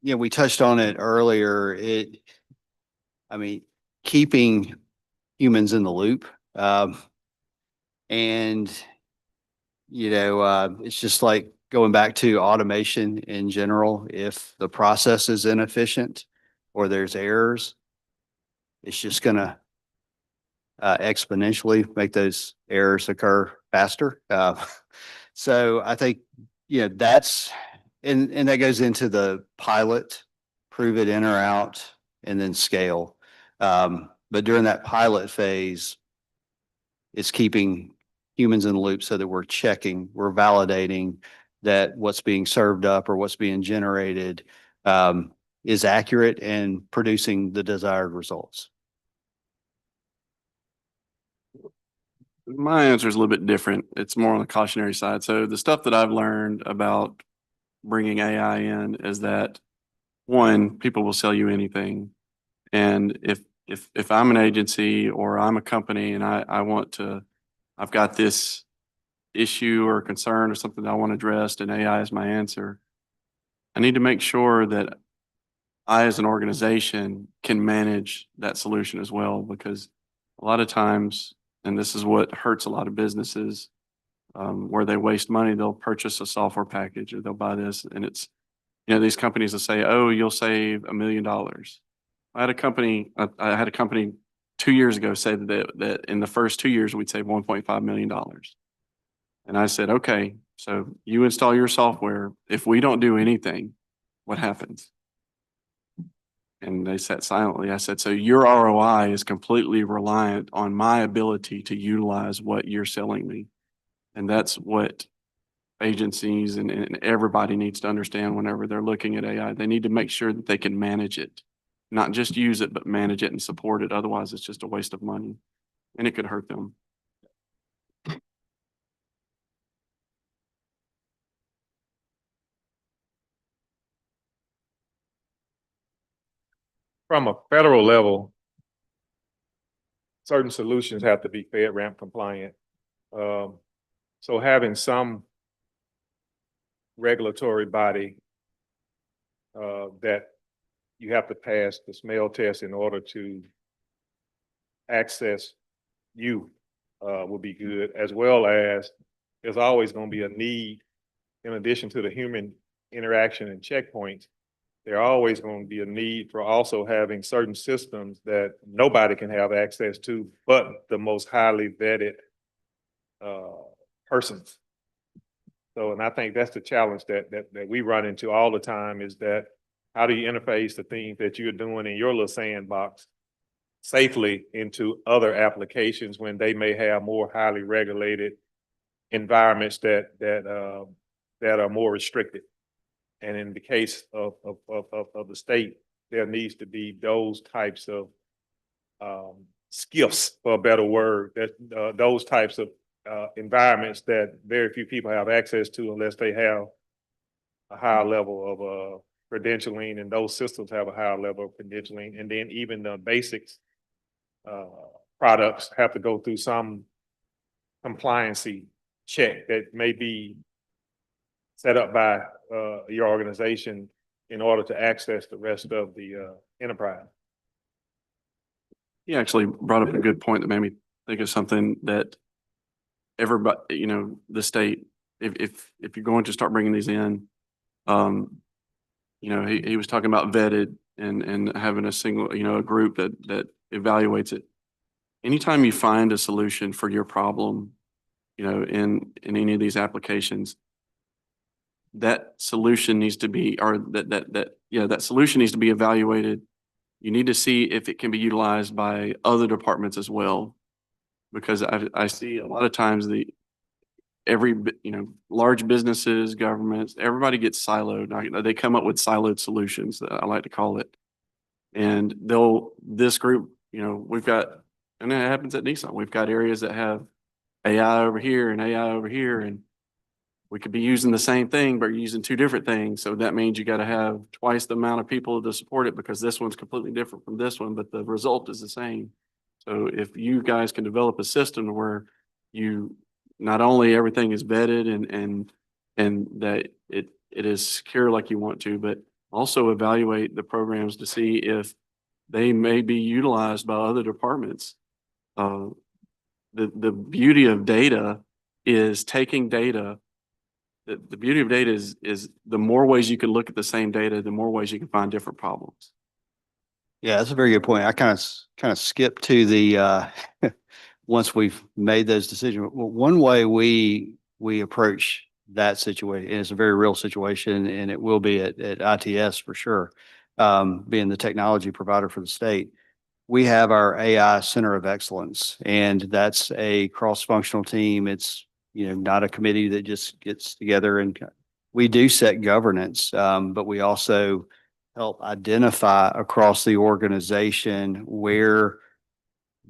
we touched on it earlier. Keeping humans in the loop. And, it's just like going back to automation in general. If the process is inefficient or there's errors, it's just gonna exponentially make those errors occur faster. So I think, that's, and that goes into the pilot, prove it in or out and then scale. But during that pilot phase, it's keeping humans in the loop so that we're checking, we're validating that what's being served up or what's being generated is accurate and producing the desired results. My answer is a little bit different. It's more on the cautionary side. So the stuff that I've learned about bringing AI in is that, one, people will sell you anything. And if I'm an agency or I'm a company and I've got this issue or concern or something that I want addressed and AI is my answer, I need to make sure that I, as an organization, can manage that solution as well, because a lot of times, and this is what hurts a lot of businesses, where they waste money, they'll purchase a software package or they'll buy this, and it's, these companies will say, oh, you'll save $1 million. I had a company 2 years ago say that in the first 2 years, we'd save $1.5 million. And I said, okay, so you install your software. If we don't do anything, what happens? And they sat silently. I said, so your ROI is completely reliant on my ability to utilize what you're selling me. And that's what agencies and everybody needs to understand whenever they're looking at AI. They need to make sure that they can manage it, not just use it, but manage it and support it. Otherwise, it's just a waste of money and it could hurt them. From a federal level, certain solutions have to be FedRAMP compliant. So having some regulatory body that you have to pass the smell test in order to access you will be good, as well as there's always going to be a need, in addition to the human interaction and checkpoints, there always going to be a need for also having certain systems that nobody can have access to but the most highly vetted persons. So, and I think that's the challenge that we run into all the time, is that how do you interface the things that you're doing in your little sandbox safely into other applications when they may have more highly regulated environments that are more restricted. And in the case of the state, there needs to be those types of skiffs, for a better word, that those types of environments that very few people have access to unless they have a higher level of credentialing, and those systems have a higher level of credentialing. And then even the basics products have to go through some compliancy check that may be set up by your organization in order to access the rest of the enterprise. He actually brought up a good point that made me think of something that everybody, the state, if you're going to start bringing these in, he was talking about vetted and having a single, a group that evaluates it. Anytime you find a solution for your problem, in any of these applications, that solution needs to be, or that solution needs to be evaluated. You need to see if it can be utilized by other departments as well, because I see a lot of times large businesses, governments, everybody gets siloed. They come up with siloed solutions, I like to call it. And this group, we've got, and it happens at Nissan, we've got areas that have AI over here and AI over here, and we could be using the same thing, but using two different things. So that means you got to have twice the amount of people to support it, because this one's completely different from this one, but the result is the same. So if you guys can develop a system where you, not only everything is vetted and that it is secure like you want to, but also evaluate the programs to see if they may be utilized by other departments. The beauty of data is taking data. The beauty of data is the more ways you can look at the same data, the more ways you can find different problems. Yeah, that's a very good point. I kind of skipped to the once we've made those decisions. One way we approach that situation, and it's a very real situation, and it will be at ITS for sure, being the technology provider for the state, we have our AI Center of Excellence, and that's a cross-functional team. It's, not a committee that just gets together, and we do set governance, but we also help identify across the organization where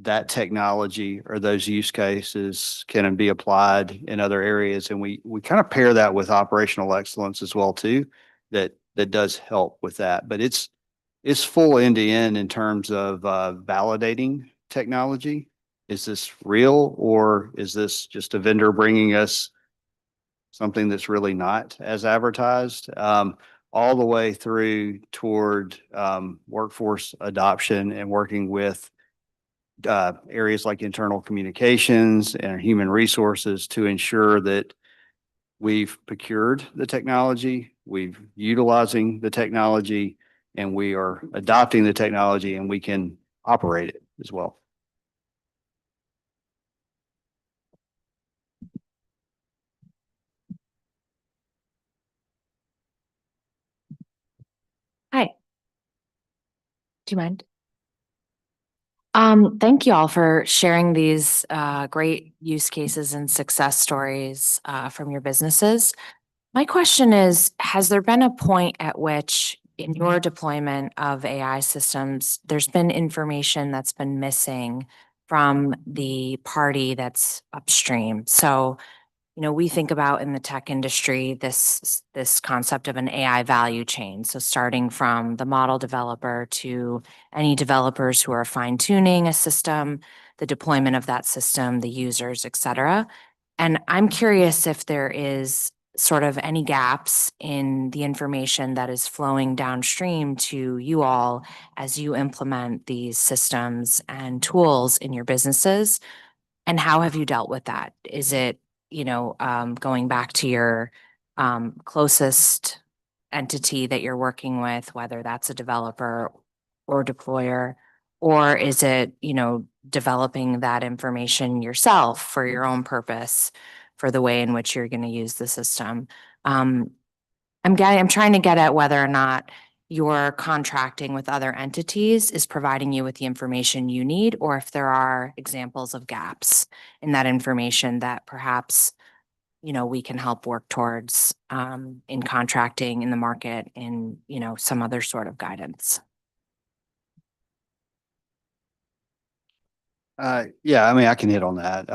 that technology or those use cases can be applied in other areas. And we kind of pair that with operational excellence as well too, that does help with that. But it's full end to end in terms of validating technology. Is this real, or is this just a vendor bringing us something that's really not as advertised? All the way through toward workforce adoption and working with areas like internal communications and human resources to ensure that we've procured the technology, we've utilizing the technology, and we are adopting the technology, and we can operate it as well. Hi. Do you mind? Thank you all for sharing these great use cases and success stories from your businesses. My question is, has there been a point at which in your deployment of AI systems, there's been information that's been missing from the party that's upstream? So, we think about in the tech industry, this concept of an AI value chain. So starting from the model developer to any developers who are fine tuning a system, the deployment of that system, the users, et cetera. And I'm curious if there is sort of any gaps in the information that is flowing downstream to you all as you implement these systems and tools in your businesses. And how have you dealt with that? Is it going back to your closest entity that you're working with, whether that's a developer or deployer, or is it, developing that information yourself for your own purpose for the way in which you're going to use the system? I'm trying to get at whether or not your contracting with other entities is providing you with the information you need, or if there are examples of gaps in that information that perhaps, we can help work towards in contracting in the market in, some other sort of guidance. Yeah, I mean, I can hit on that.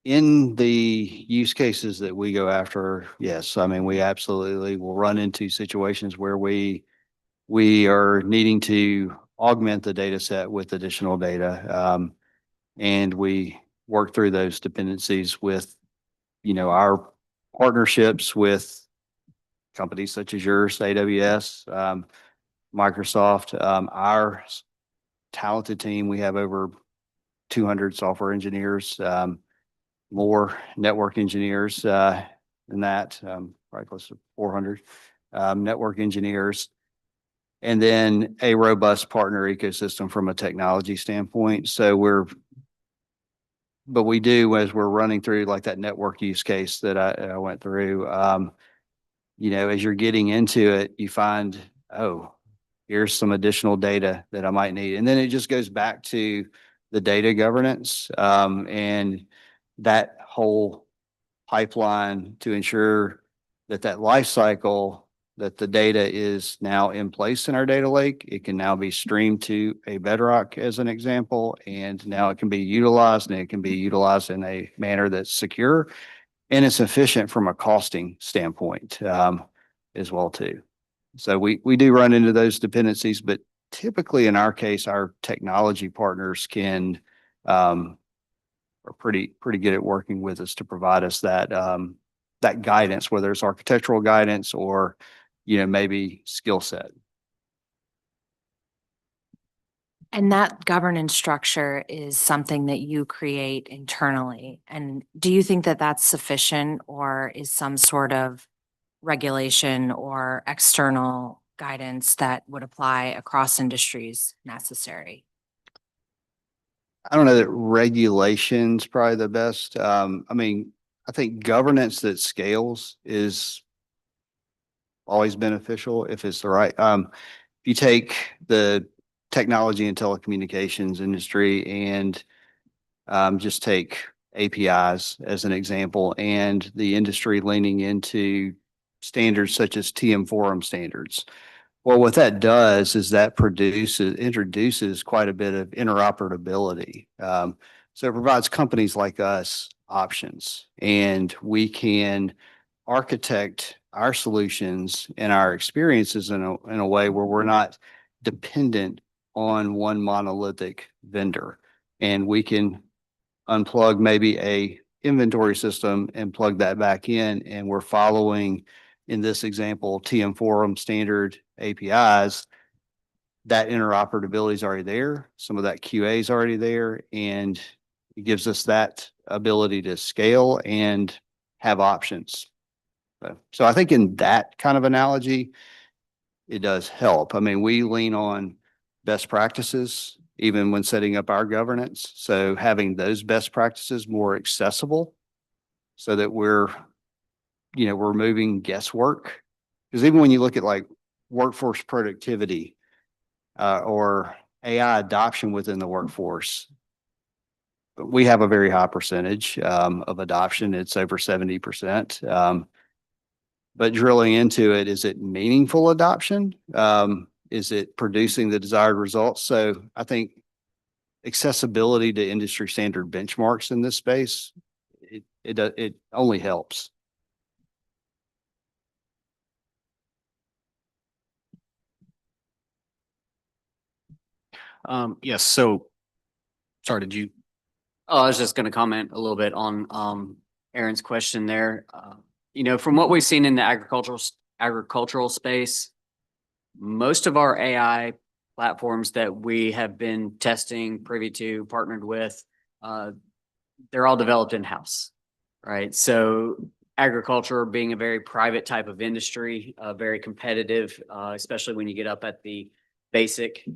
In the use cases that we go after, yes, I mean, we absolutely will run into situations where we are needing to augment the data set with additional data. And we work through those dependencies with, our partnerships with companies such as yours, AWS, Microsoft, our talented team. We have over 200 software engineers, more network engineers than that, probably close to 400 network engineers, and then a robust partner ecosystem from a technology standpoint. So but we do, as we're running through like that network use case that I went through, as you're getting into it, you find, oh, here's some additional data that I might need. And then it just goes back to the data governance and that whole pipeline to ensure that life cycle, that the data is now in place in our data lake. It can now be streamed to a Bedrock as an example, and now it can be utilized, and it can be utilized in a manner that's secure and it's efficient from a costing standpoint as well too. So we do run into those dependencies, but typically in our case, our technology partners are pretty good at working with us to provide us that guidance, whether it's architectural guidance or, maybe skill set. And that governance structure is something that you create internally. And do you think that that's sufficient, or is some sort of regulation or external guidance that would apply across industries necessary? I don't know that regulation's probably the best. I mean, I think governance that scales is always beneficial if it's the right. If you take the technology and telecommunications industry and just take APIs as an example, and the industry leaning into standards such as TM Forum standards. Well, what that does is that introduces quite a bit of interoperability. So it provides companies like us options, and we can architect our solutions and our experiences in a way where we're not dependent on one monolithic vendor. And we can unplug maybe a inventory system and plug that back in, and we're following, in this example, TM Forum standard APIs. That interoperability is already there. Some of that QA is already there, and it gives us that ability to scale and have options. So I think in that kind of analogy, it does help. I mean, we lean on best practices even when setting up our governance. So having those best practices more accessible so that we're removing guesswork. Because even when you look at like workforce productivity or AI adoption within the workforce, we have a very high percentage of adoption. It's over 70%. But drilling into it, is it meaningful adoption? Is it producing the desired results? So I think accessibility to industry standard benchmarks in this space, it only helps. Yes, so, sorry, did you? Oh, I was just gonna comment a little bit on Aaron's question there. From what we've seen in the agricultural space, most of our AI platforms that we have been testing, privy to, partnered with, they're all developed in-house, right? So agriculture being a very private type of industry, very competitive, especially when you get up at the basic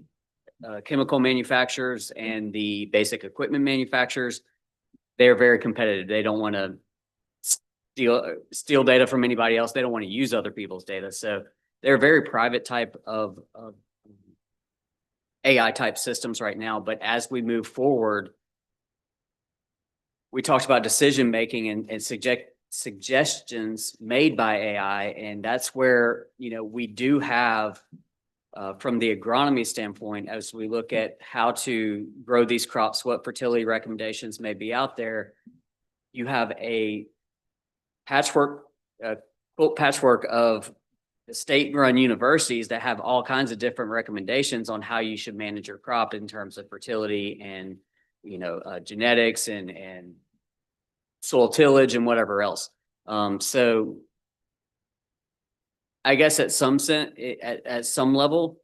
chemical manufacturers and the basic equipment manufacturers. They're very competitive. They don't want to steal data from anybody else. They don't want to use other people's data. So they're a very private type of AI type systems right now. But as we move forward, we talked about decision making and suggestions made by AI. And that's where, we do have, from the agronomy standpoint, as we look at how to grow these crops, what fertility recommendations may be out there, you have a patchwork of state-run universities that have all kinds of different recommendations on how you should manage your crop in terms of fertility and, genetics and soil tillage and whatever else. So I guess at some level,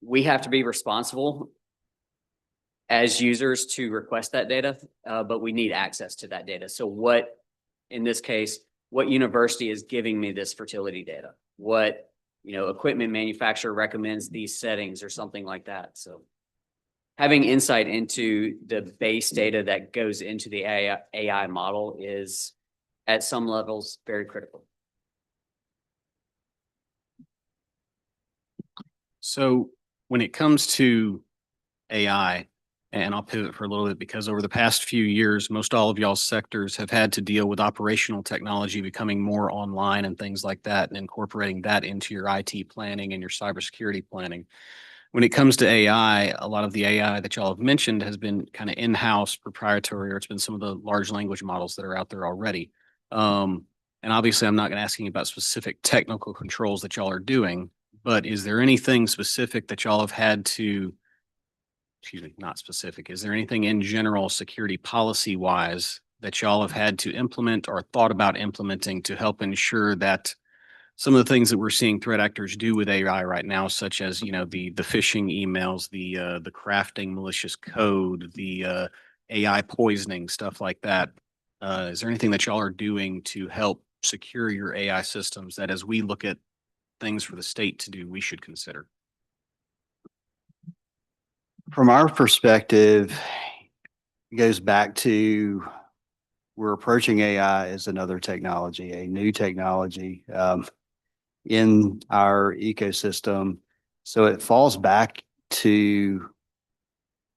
we have to be responsible as users to request that data, but we need access to that data. So in this case, what university is giving me this fertility data? What, equipment manufacturer recommends these settings or something like that. So having insight into the base data that goes into the AI model is, at some levels, very critical. So when it comes to AI, and I'll pivot for a little bit because over the past few years, most all of y'all's sectors have had to deal with operational technology becoming more online and things like that, and incorporating that into your IT planning and your cybersecurity planning. When it comes to AI, a lot of the AI that y'all have mentioned has been kind of in-house proprietary, or it's been some of the large language models that are out there already. And obviously, I'm not going to ask you about specific technical controls that y'all are doing, but is there anything specific that y'all have had to, not specific, is there anything in general security policy wise that y'all have had to implement or thought about implementing to help ensure that some of the things that we're seeing threat actors do with AI right now, such as, the phishing emails, the crafting malicious code, the AI poisoning, stuff like that. Is there anything that y'all are doing to help secure your AI systems that as we look at things for the state to do, we should consider? From our perspective, it goes back to we're approaching AI as another technology, a new technology in our ecosystem. So it falls back to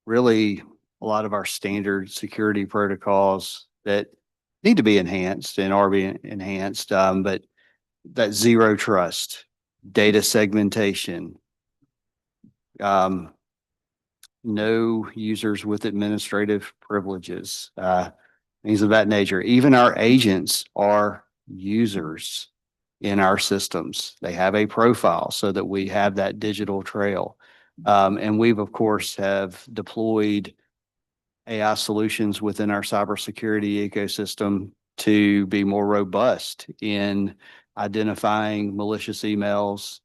really a lot of our standard security protocols that need to be enhanced and are being enhanced, but that zero trust, data segmentation, no users with administrative privileges, things of that nature. Even our agents are users in our systems. They have a profile so that we have that digital trail. And we've, of course, have deployed AI solutions within our cybersecurity ecosystem to be more robust in identifying malicious emails,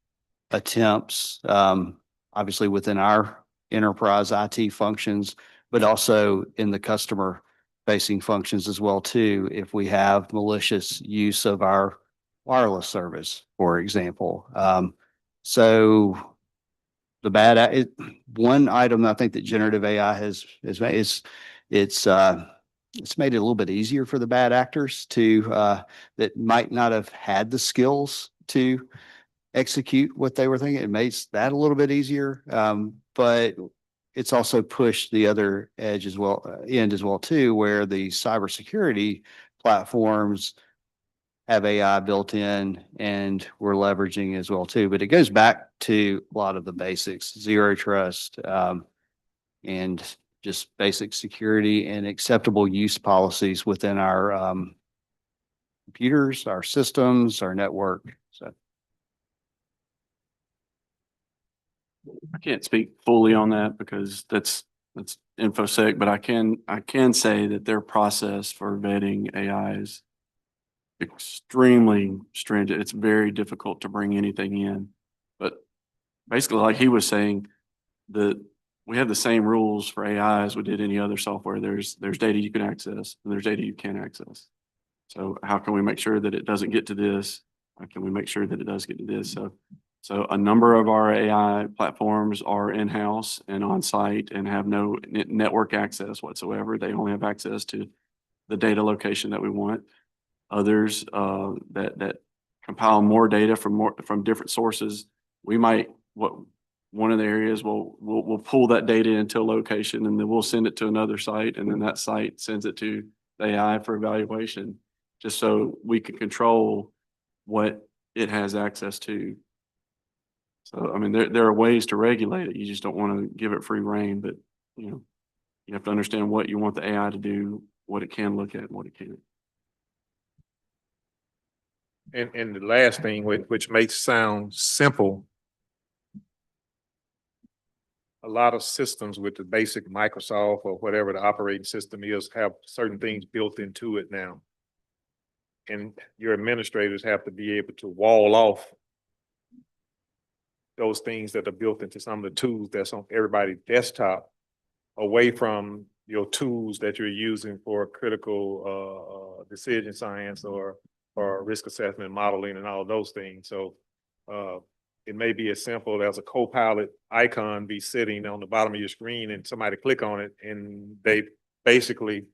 attempts, obviously within our enterprise IT functions, but also in the customer facing functions as well too, if we have malicious use of our wireless service, for example. So the one item I think that generative AI has made it's made it a little bit easier for the bad actors to that might not have had the skills to execute what they were thinking. It makes that a little bit easier, but it's also pushed the other edge as well, end as well too, where the cybersecurity platforms have AI built in and we're leveraging as well too. But it goes back to a lot of the basics, zero trust, and just basic security and acceptable use policies within our computers, our systems, our network. So I can't speak fully on that because that's InfoSec, but I can say that their process for vetting AI is extremely stringent. It's very difficult to bring anything in. But basically, like he was saying, we have the same rules for AI as we did any other software. There's data you can access and there's data you can't access. So how can we make sure that it doesn't get to this? How can we make sure that it does get to this? So a number of our AI platforms are in-house and on-site and have no network access whatsoever. They only have access to the data location that we want. Others that compile more data from different sources, we might one of the areas we'll pull that data into a location and then we'll send it to another site and then that site sends it to the AI for evaluation, just so we can control what it has access to. So, I mean, there are ways to regulate it. You just don't want to give it free rein, but you have to understand what you want the AI to do, what it can look at and what it can't. And the last thing, which may sound simple, a lot of systems with the basic Microsoft or whatever the operating system is have certain things built into it now. And your administrators have to be able to wall off those things that are built into some of the tools that's on everybody's desktop away from your tools that you're using for critical decision science or risk assessment modeling and all of those things. So it may be as simple as a Copilot icon be sitting on the bottom of your screen and somebody click on it and they basically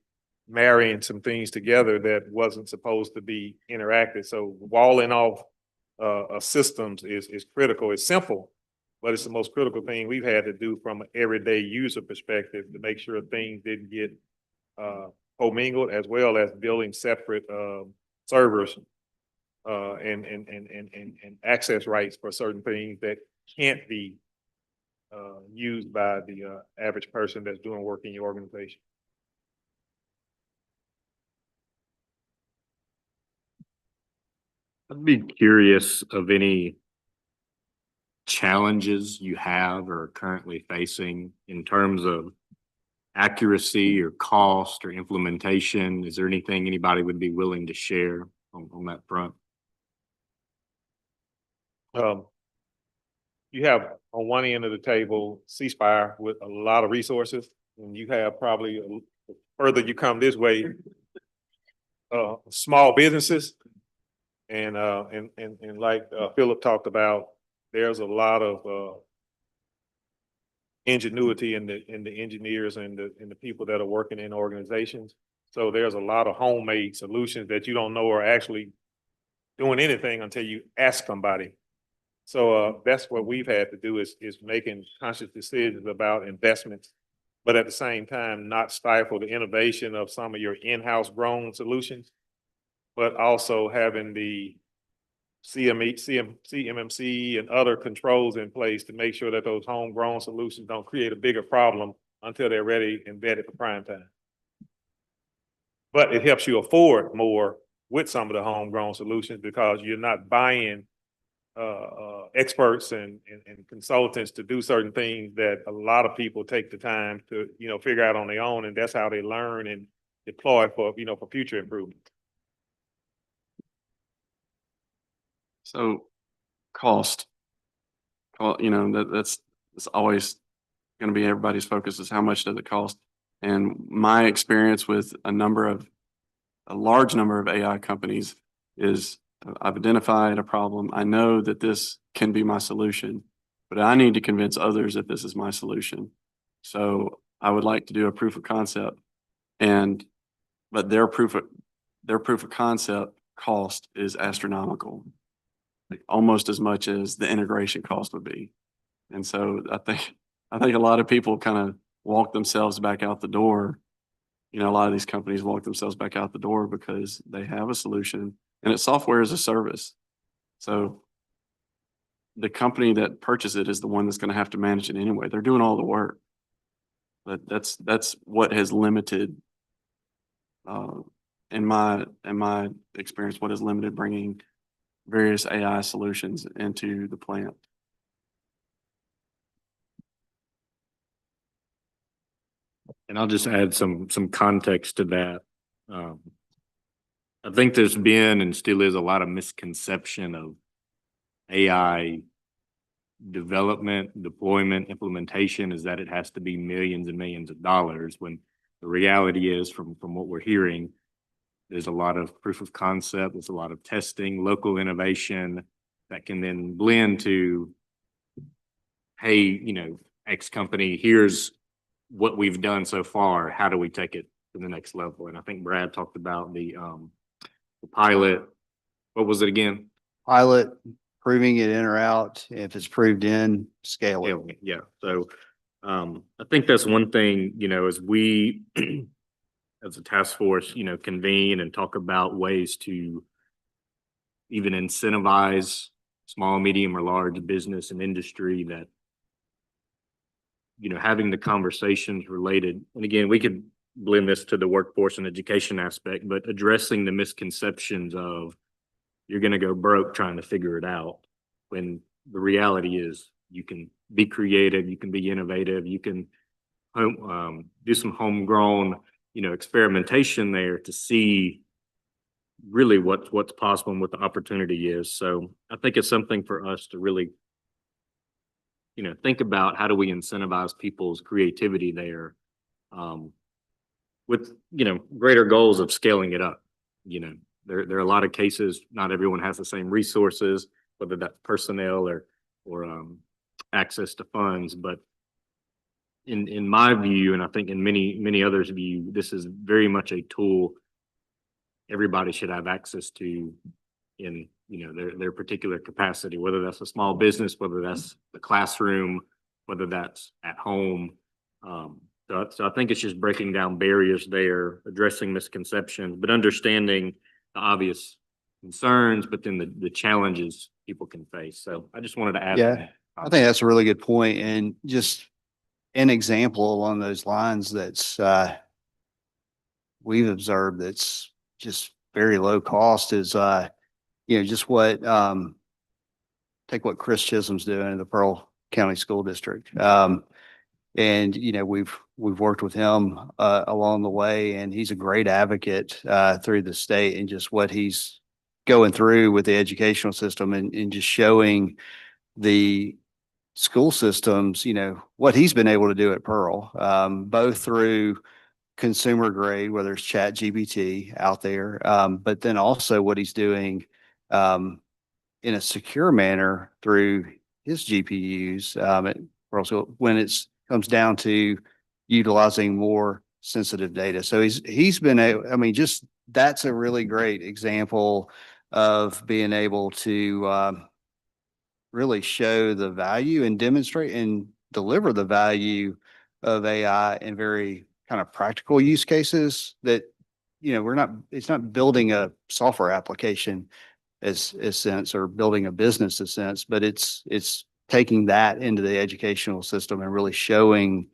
marrying some things together that wasn't supposed to be interacted. So walling off systems is critical. It's simple, but it's the most critical thing we've had to do from an everyday user perspective to make sure things didn't get commingled, as well as building separate servers and access rights for certain things that can't be used by the average person that's doing work in your organization. I'd be curious of any challenges you have or are currently facing in terms of accuracy or cost or implementation. Is there anything anybody would be willing to share on that front? You have on one end of the table C Spire with a lot of resources, and you have probably further you come this way, small businesses. And like Philip talked about, there's a lot of ingenuity in the engineers and the people that are working in organizations. So there's a lot of homemade solutions that you don't know are actually doing anything until you ask somebody. So that's what we've had to do is making conscious decisions about investments, but at the same time, not stifle the innovation of some of your in-house grown solutions, but also having the CMMC and other controls in place to make sure that those homegrown solutions don't create a bigger problem until they're ready and vetted for prime time. But it helps you afford more with some of the homegrown solutions because you're not buying experts and consultants to do certain things that a lot of people take the time to, figure out on their own. And that's how they learn and deploy for future improvement. So cost, that's always going to be everybody's focus is how much does it cost? And my experience with a large number of AI companies is I've identified a problem. I know that this can be my solution, but I need to convince others that this is my solution. So I would like to do a proof of concept but their proof of concept cost is astronomical, like almost as much as the integration cost would be. And so I think a lot of people kind of walk themselves back out the door. A lot of these companies walk themselves back out the door because they have a solution and it's software as a service. So the company that purchases it is the one that's going to have to manage it anyway. They're doing all the work. But that's what has limited, in my experience, what has limited bringing various AI solutions into the plant. And I'll just add some context to that. I think there's been and still is a lot of misconception of AI development, deployment, implementation is that it has to be millions and millions of dollars, when the reality is from what we're hearing, there's a lot of proof of concept, there's a lot of testing, local innovation that can then blend to, hey, X company, here's what we've done so far. How do we take it to the next level? And I think Brad talked about the pilot. What was it again? Pilot, proving it in or out. If it's proved in, scale it. Yeah. So I think that's one thing, as we as a task force, convene and talk about ways to even incentivize small, medium, or large business and industry that, having the conversations related, and again, we could blend this to the workforce and education aspect, but addressing the misconceptions of you're going to go broke trying to figure it out, when the reality is you can be creative, you can be innovative, you can do some homegrown, experimentation there to see really what's possible and what the opportunity is. So I think it's something for us to really, think about how do we incentivize people's creativity there, with, greater goals of scaling it up. There are a lot of cases, not everyone has the same resources, whether that's personnel or access to funds. But in my view, and I think in many others' view, this is very much a tool everybody should have access to in their particular capacity, whether that's a small business, whether that's the classroom, whether that's at home. So I think it's just breaking down barriers there, addressing misconceptions, but understanding the obvious concerns, but then the challenges people can face. So I just wanted to add Yeah, that. I think that's a really good point. And just an example along those lines that's we've observed that's just very low cost is just what take what Chris Chisholm's doing in the Pearl County School District. And we've worked with him along the way, and he's a great advocate through the state and just what he's going through with the educational system and just showing the school systems, what he's been able to do at Pearl, both through consumer grade, whether it's Chat GPT out there, but then also what he's doing in a secure manner through his GPUs at Pearl School when it's comes down to utilizing more sensitive data. So he's been I mean, just that's a really great example of being able to really show the value and demonstrate and deliver the value of AI in very kind of practical use cases that, it's not building a software application as sense or building a business as sense, but it's taking that into the educational system and really showing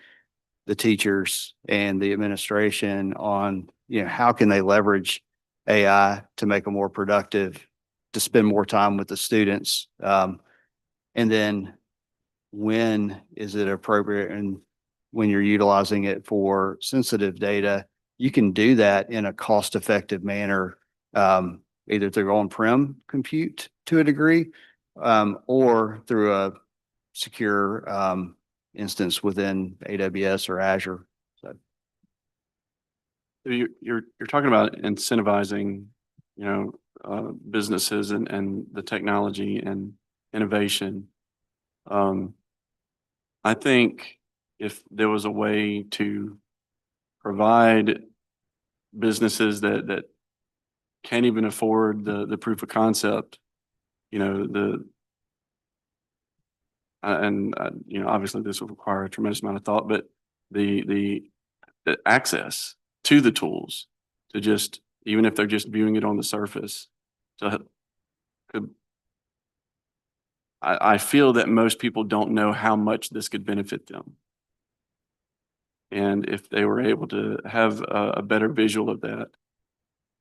the teachers and the administration on, how can they leverage AI to make them more productive, to spend more time with the students. And then when is it appropriate and when you're utilizing it for sensitive data, you can do that in a cost-effective manner, either through on-prem compute to a degree, or through a secure instance within AWS or Azure. So You're talking about incentivizing, businesses and the technology and innovation. I think if there was a way to provide businesses that can't even afford the proof of concept, obviously this will require a tremendous amount of thought, but the access to the tools to just, even if they're just viewing it on the surface, I feel that most people don't know how much this could benefit them. And if they were able to have a better visual of that,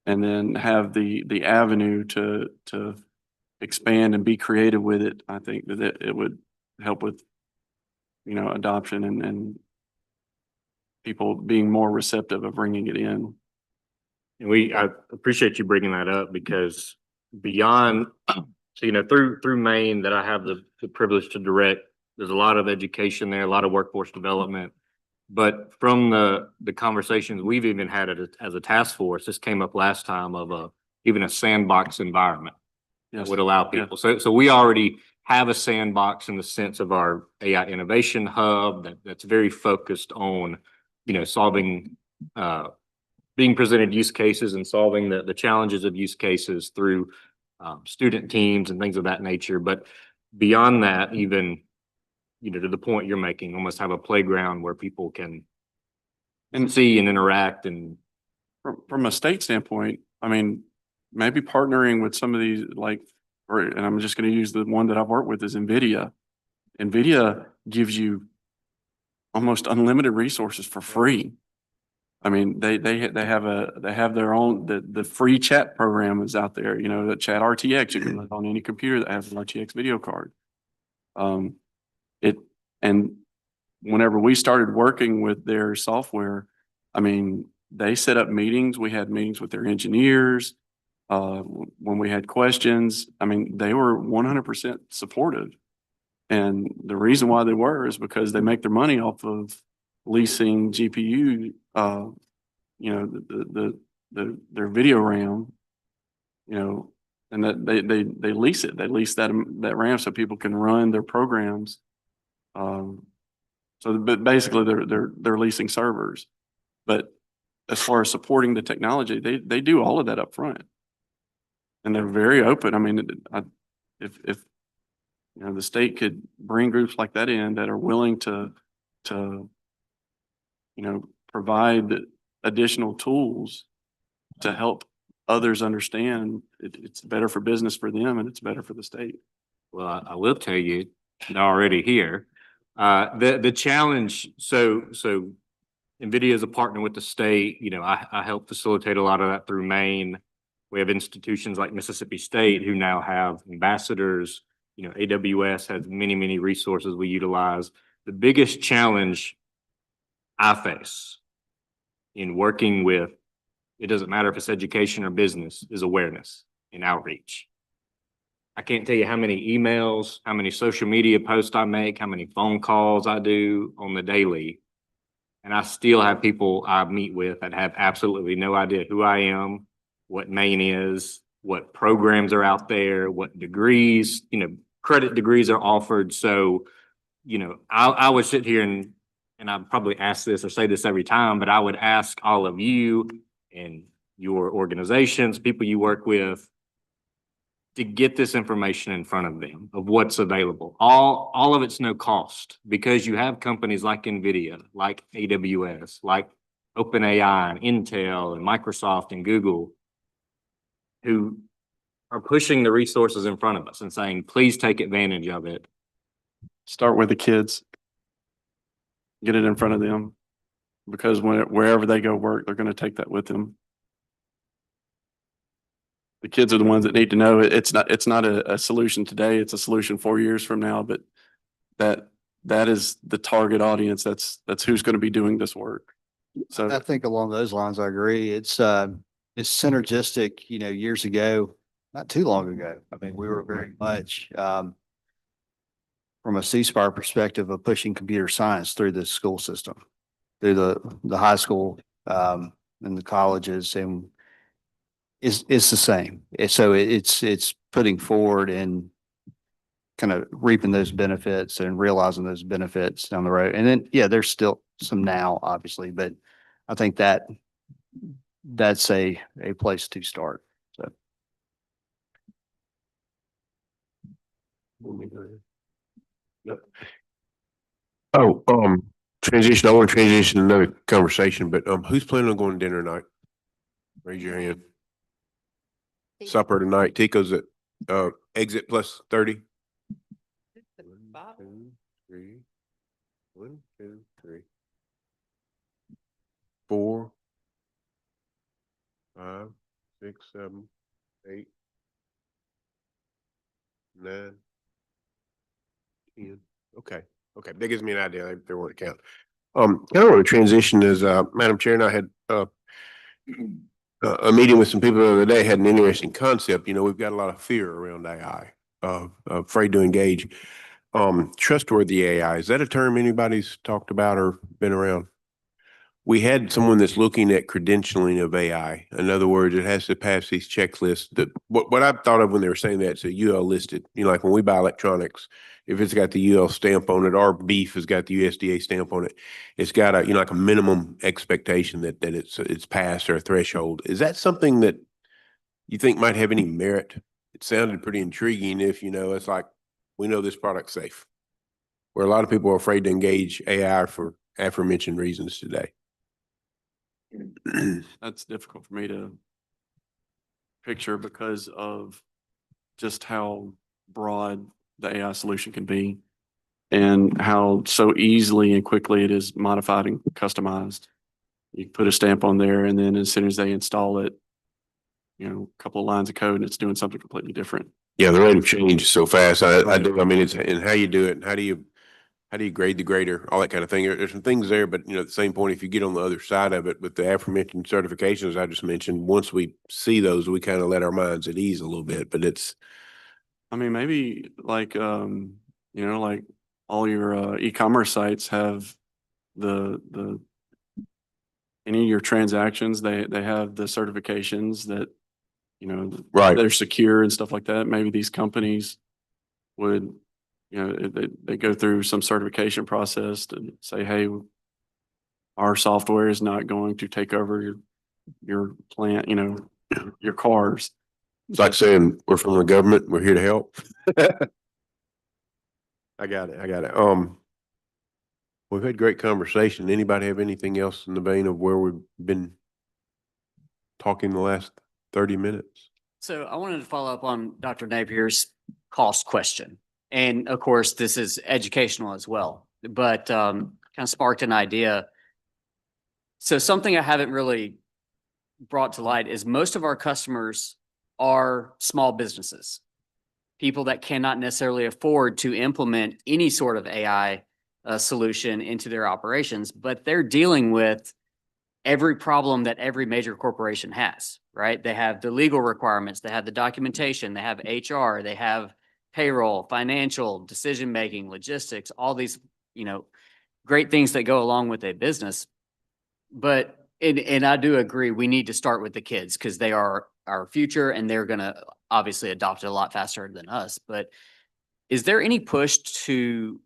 and then have the avenue to expand and be creative with it, I think that it would help with, adoption and people being more receptive of bringing it in. And I appreciate you bringing that up because beyond, so, through Maine that I have the privilege to direct, there's a lot of education there, a lot of workforce development. But from the conversations we've even had as a task force, this came up last time of even a sandbox environment that would allow people. So we already have a sandbox in the sense of our AI innovation hub that's very focused on, solving, being presented use cases and solving the challenges of use cases through student teams and things of that nature. But beyond that, even, to the point you're making, almost have a playground where people can see and interact. And from a state standpoint, I mean, maybe partnering with some of these, and I'm just going to use the one that I've worked with is NVIDIA. NVIDIA gives you almost unlimited resources for free. I mean, they have their own, the free chat program is out there, the Chat RTX, you can look on any computer that has an RTX video card. And whenever we started working with their software, I mean, they set up meetings. We had meetings with their engineers. When we had questions, I mean, they were 100% supportive. And the reason why they were is because they make their money off of leasing GPU, their video RAM, and that they lease it. They lease that RAM so people can run their programs. But basically they're leasing servers. But as far as supporting the technology, they do all of that up front. And they're very open. I mean, if the state could bring groups like that in that are willing to provide additional tools to help others understand, it's better for business for them and it's better for the state. well, I will tell you, they're already here. The challenge, so NVIDIA is a partner with the state. I help facilitate a lot of that through Maine. We have institutions like Mississippi State who now have ambassadors. AWS has many, many resources we utilize. The biggest challenge I face in working with, it doesn't matter if it's education or business, is awareness and outreach. I can't tell you how many emails, how many social media posts I make, how many phone calls I do on the daily. And I still have people I meet with that have absolutely no idea who I am, what Maine is, what programs are out there, what degrees, credit degrees are offered. So, I would sit here and and I probably ask this or say this every time, but I would ask all of you and your organizations, people you work with, to get this information in front of them of what's available. All of it's no cost because you have companies like NVIDIA, like AWS, like OpenAI and Intel and Microsoft and Google who are pushing the resources in front of us and saying, please take advantage of it. Start with the kids. Get it in front of them. Because wherever they go work, they're going to take that with them. The kids are the ones that need to know it's not a solution today. It's a solution 4 years from now, but that is the target audience. That's who's going to be doing this work. So I think along those lines, I agree. It's synergistic, years ago, not too long ago. I mean, we were very much, from a C-SPIRE perspective of pushing computer science through the school system, through the high school, and the colleges, and it's the same. So it's putting forward and kind of reaping those benefits and realizing those benefits down the road. And then, yeah, there's still some now, obviously, but I think that's a place to start. So. Oh, transition, I want to transition to another conversation, but, who's planning on going to dinner tonight? Raise your hand. Supper tonight, Tico's at, exit plus 30. 1, 2, 3, 4, 5, 6, 7, 8, 9, 10. Okay. Okay. That gives me an idea. They want to count. Kind of want to transition is, Madam Chair and I had, a meeting with some people the other day, had an interesting concept. We've got a lot of fear around AI, afraid to engage. Trustworthy AI, is that a term anybody's talked about or been around? We had someone that's looking at credentialing of AI. In other words, it has to pass these checklists that what I thought of when they were saying that, it's a UL listed. Like when we buy electronics, if it's got the UL stamp on it, our beef has got the USDA stamp on it. It's got a, like a minimum expectation that it's passed or a threshold. Is that something that you think might have any merit? It sounded pretty intriguing if, it's like, we know this product's safe. Where a lot of people are afraid to engage AI for aforementioned reasons today. that's difficult for me to picture because of just how broad the AI solution can be and how so easily and quickly it is modified and customized. You put a stamp on there and then as soon as they install it, a couple of lines of code and it's doing something completely different. Yeah, the rate of change is so fast. I mean, it's and how you do it and how do you grade the grader, all that kind of thing. There's some things there, but at the same point, if you get on the other side of it with the aforementioned certifications I just mentioned, once we see those, we kind of let our minds at ease a little bit, but maybe like, like all your e-commerce sites have the any of your transactions, they have the certifications that, right, they're secure and stuff like that. Maybe these companies would, they go through some certification process to say, hey, our software is not going to take over your plant, your cars. it's like saying we're from the government, we're here to help. I got it. We've had great conversation. Anybody have anything else in the vein of where we've been talking the last 30 minutes? So I wanted to follow up on Dr. Napier's cost question. And of course, this is educational as well, but kind of sparked an idea. So something I haven't really brought to light is most of our customers are small businesses, people that cannot necessarily afford to implement any sort of AI solution into their operations, but they're dealing with every problem that every major corporation has, right? They have the legal requirements, they have the documentation, they have HR, they have payroll, financial, decision-making, logistics, all these, great things that go along with a business. But, and I do agree, we need to start with the kids because they are our future and they're going to obviously adopt it a lot faster than us. But is there any push to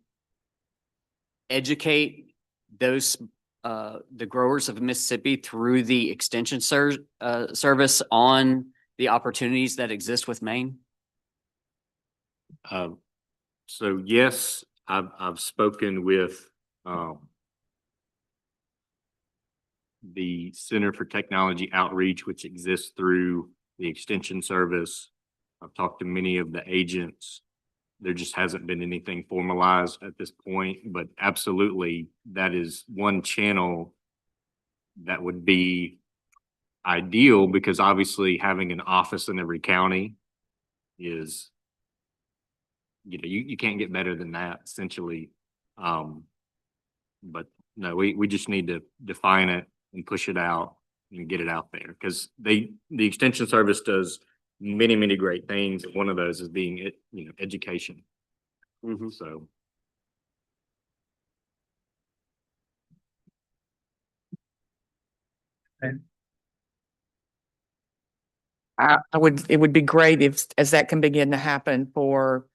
educate those, the growers of Mississippi through the extension service on the opportunities that exist with Maine? So yes, I've spoken with, the Center for Technology Outreach, which exists through the Extension Service. I've talked to many of the agents. There just hasn't been anything formalized at this point, but absolutely, that is one channel that would be ideal, because obviously having an office in every county is, you can't get better than that, essentially. But no, we just need to define it and push it out and get it out there, because the Extension Service does many, many great things. One of those is being, education. So. it would be great if, as that can begin to happen for,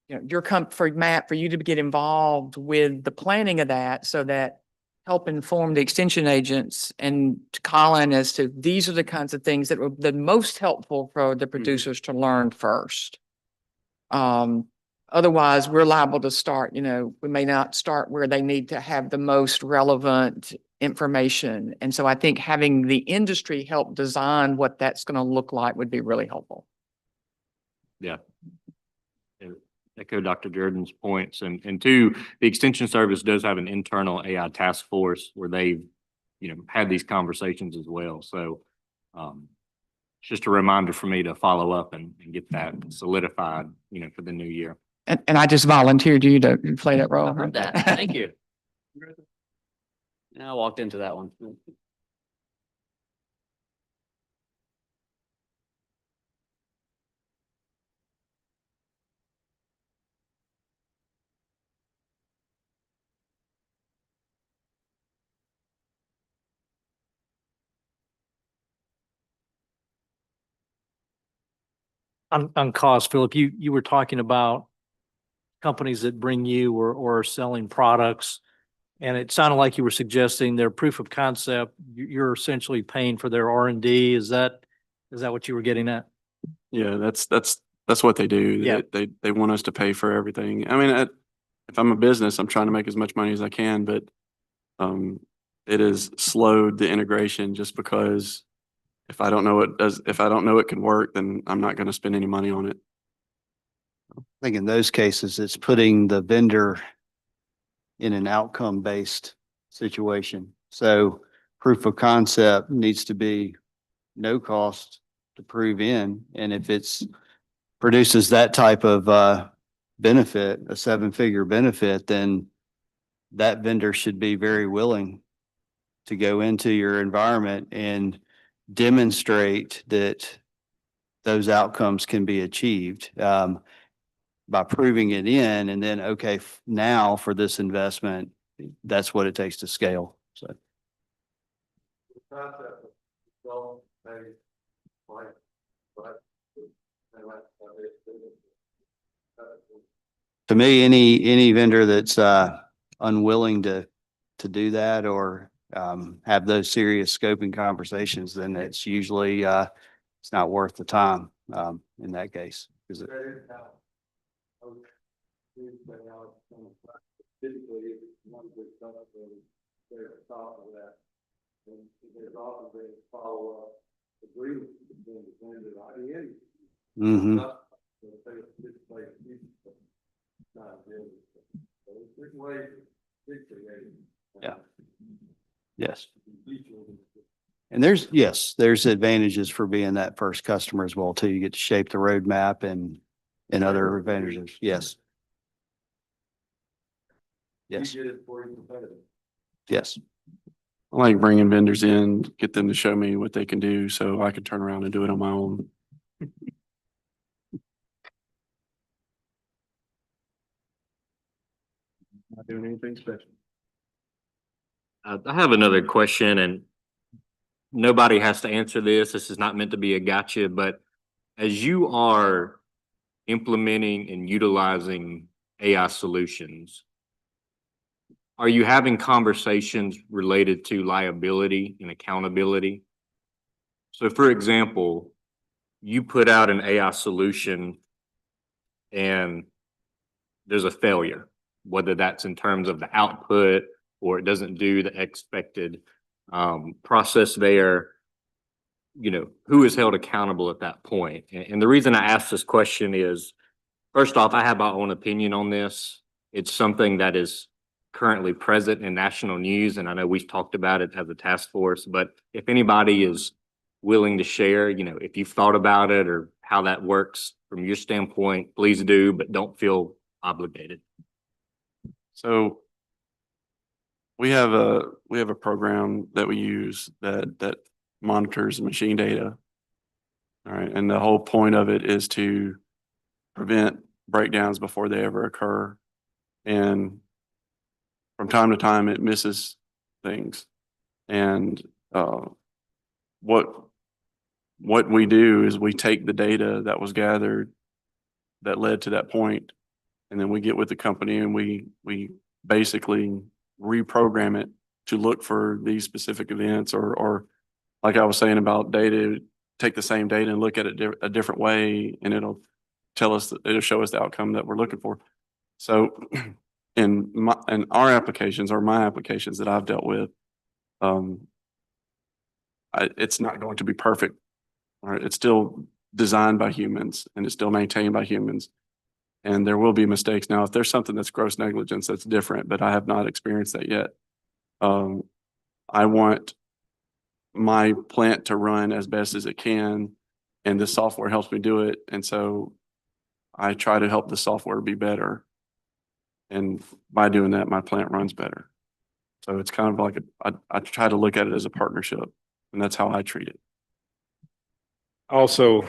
your for Matt, for you to get involved with the planning of that, so that help inform the extension agents and to Colin as to these are the kinds of things that were the most helpful for the producers to learn first. Otherwise, we're liable to start, we may not start where they need to have the most relevant information. And so I think having the industry help design what that's going to look like would be really helpful. Yeah. Echo Dr. Jordan's points. And two, the Extension Service does have an internal AI task force where they've, had these conversations as well. So it's just a reminder for me to follow up and get that solidified, for the new year. And I just volunteered you to play that role. I heard that. Thank you. Yeah, I walked into that one. On cost, Philip, you were talking about companies that bring you or are selling products. And it sounded like you were suggesting their proof of concept, you're essentially paying for their R&D. Is that what you were getting at? Yeah, that's what they do. Yeah. They want us to pay for everything. I mean, if I'm a business, I'm trying to make as much money as I can, but it has slowed the integration just because if I don't know it can work, then I'm not going to spend any money on it. I think in those cases, it's putting the vendor in an outcome-based situation. So proof of concept needs to be no cost to prove in. And if it's produces that type of benefit, a 7-figure benefit, then that vendor should be very willing to go into your environment and demonstrate that those outcomes can be achieved by proving it in, and then, okay, now for this investment, that's what it takes to scale. So. To me, any vendor that's unwilling to do that or have those serious scoping conversations, then it's usually it's not worth the time in that case. Mm-hmm. Yeah. Yes. And there's advantages for being that first customer as well too. You get to shape the roadmap and other advantages. Yes. Yes. Yes. I like bringing vendors in, get them to show me what they can do so I can turn around and do it on my own. Not doing anything special. I have another question, and nobody has to answer this. This is not meant to be a gotcha, but as you are implementing and utilizing AI solutions, are you having conversations related to liability and accountability? So for example, you put out an AI solution and there's a failure, whether that's in terms of the output or it doesn't do the expected process there. You know, who is held accountable at that point? And the reason I ask this question is, first off, I have my own opinion on this. It's something that is currently present in national news, and I know we've talked about it as a task force, but if anybody is willing to share, you know, if you've thought about it or how that works from your standpoint, please do, but don't feel obligated. So we have a program that we use that monitors machine data. All right. And the whole point of it is to prevent breakdowns before they ever occur. And from time to time, it misses things. And what we do is we take the data that was gathered that led to that point, and then we get with the company and we basically reprogram it to look for these specific events, or like I was saying about data, take the same data and look at it a different way, and it'll show us the outcome that we're looking for. So in our applications, or my applications that I've dealt with, it's not going to be perfect. All right, it's still designed by humans and it's still maintained by humans. And there will be mistakes. Now, if there's something that's gross negligence, that's different, but I have not experienced that yet. I want my plant to run as best as it can, and the software helps me do it. And so I try to help the software be better. And by doing that, my plant runs better. So it's kind of like I try to look at it as a partnership, and that's how I treat it. Also,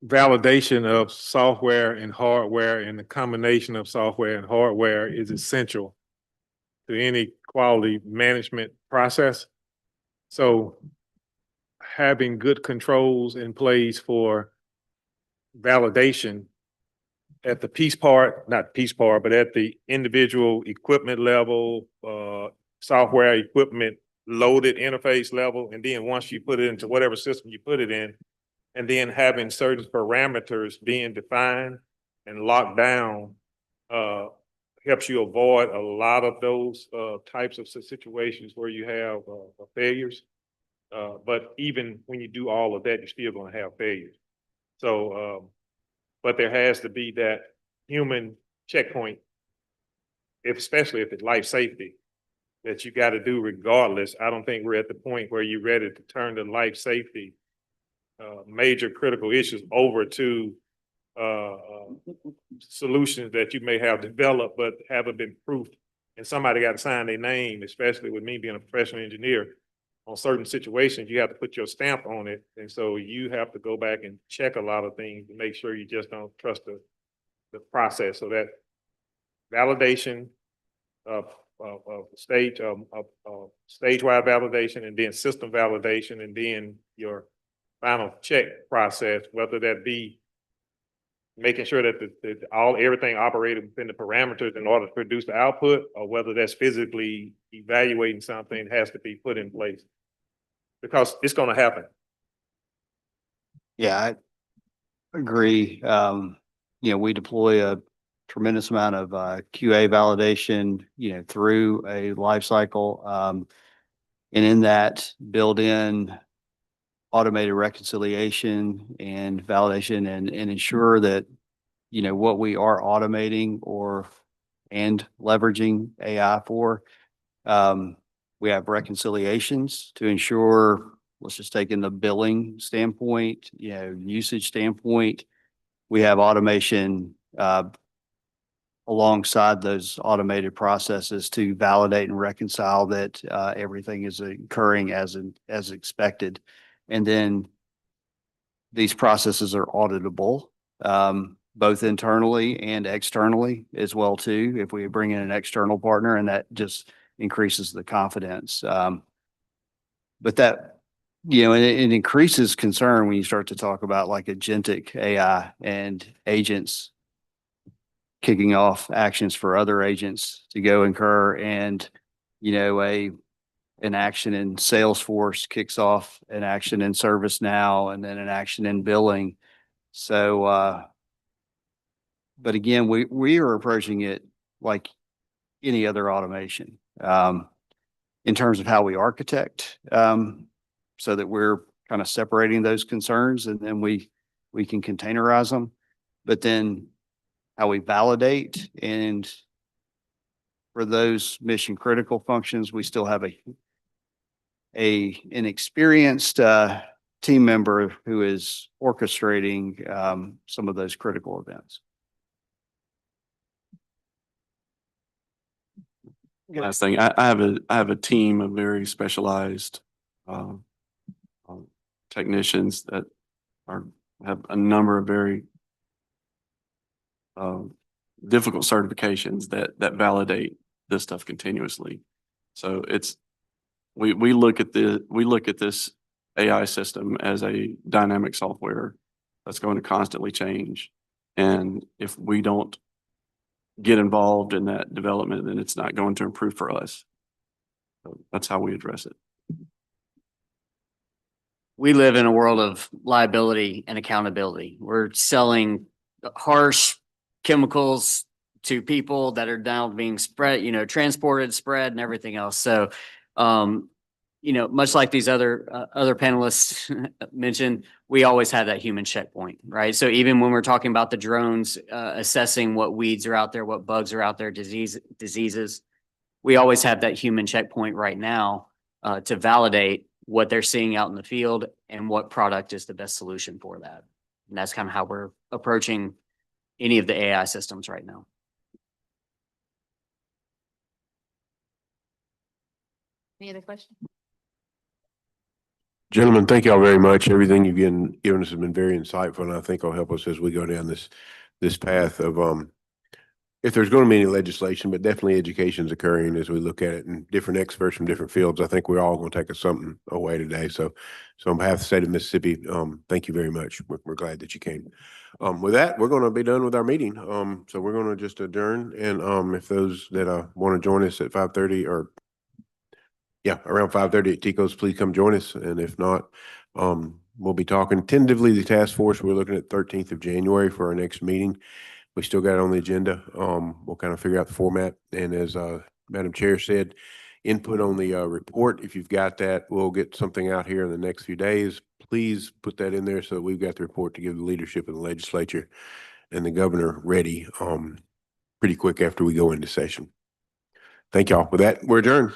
validation of software and hardware, and the combination of software and hardware is essential to any quality management process. So having good controls in place for validation at the but at the individual equipment level, software equipment loaded interface level, and then once you put it into whatever system you put it in, and then having certain parameters being defined and locked down, helps you avoid a lot of those types of situations where you have failures. But even when you do all of that, you're still going to have failures. So, but there has to be that human checkpoint, especially if it's life safety, that you got to do regardless. I don't think we're at the point where you're ready to turn the life safety major critical issues over to solutions that you may have developed but haven't been proofed. And somebody got to sign their name, especially with me being a professional engineer. On certain situations, you have to put your stamp on it. And so you have to go back and check a lot of things to make sure you just don't trust the process. So that validation of stage-wide validation, and then system validation, and then your final check process, whether that be making sure that everything operated within the parameters in order to produce the output, or whether that's physically evaluating something has to be put in place, because it's going to happen. Yeah, I agree. We deploy a tremendous amount of QA validation, through a life cycle. And in that, build in automated reconciliation and validation, and ensure that, what we are automating and leveraging AI for, we have reconciliations to ensure, let's just take in the billing standpoint, usage standpoint, we have automation alongside those automated processes to validate and reconcile that everything is occurring as expected. And then these processes are auditable, both internally and externally as well too, if we bring in an external partner, and that just increases the confidence. But that, it increases concern when you start to talk about like agentic AI and agents kicking off actions for other agents to go incur, and, you know, an action in Salesforce kicks off an action in ServiceNow and then an action in billing. So, but again, we are approaching it like any other automation, in terms of how we architect, so that we're kind of separating those concerns, and then we can containerize them. But then how we validate, and for those mission critical functions, we still have an experienced team member who is orchestrating some of those critical events. Last thing, I have a team of very specialized technicians that have a number of very difficult certifications that validate this stuff continuously. So we look at this AI system as a dynamic software that's going to constantly change. And if we don't get involved in that development, then it's not going to improve for us. So that's how we address it. We live in a world of liability and accountability. We're selling harsh chemicals to people that are now being spread, transported, spread, and everything else. So, much like these other panelists mentioned, we always have that human checkpoint, right? So even when we're talking about the drones, assessing what weeds are out there, what bugs are out there, diseases, we always have that human checkpoint right now to validate what they're seeing out in the field and what product is the best solution for that. And that's kind of how we're approaching any of the AI systems right now. Any other questions? Gentlemen, thank y'all very much. Everything you've given us has been very insightful, and I think will help us as we go down this path of if there's going to be any legislation, but definitely education's occurring as we look at it, and different experts from different fields. I think we're all going to take us something away today. So on behalf of the state of Mississippi, thank you very much. We're glad that you came. With that, we're going to be done with our meeting. So we're going to just adjourn, and if those that want to join us at 5:30 or around 5:30 at Tico's, please come join us. And if not, we'll be talking tentatively the task force. We're looking at 13th of January for our next meeting. We still got it on the agenda. We'll kind of figure out the format. And as Madam Chair said, input on the report. If you've got that, we'll get something out here in the next few days. Please put that in there so that we've got the report to give the leadership of the legislature and the governor ready pretty quick after we go into session. Thank y'all. With that, we're adjourned.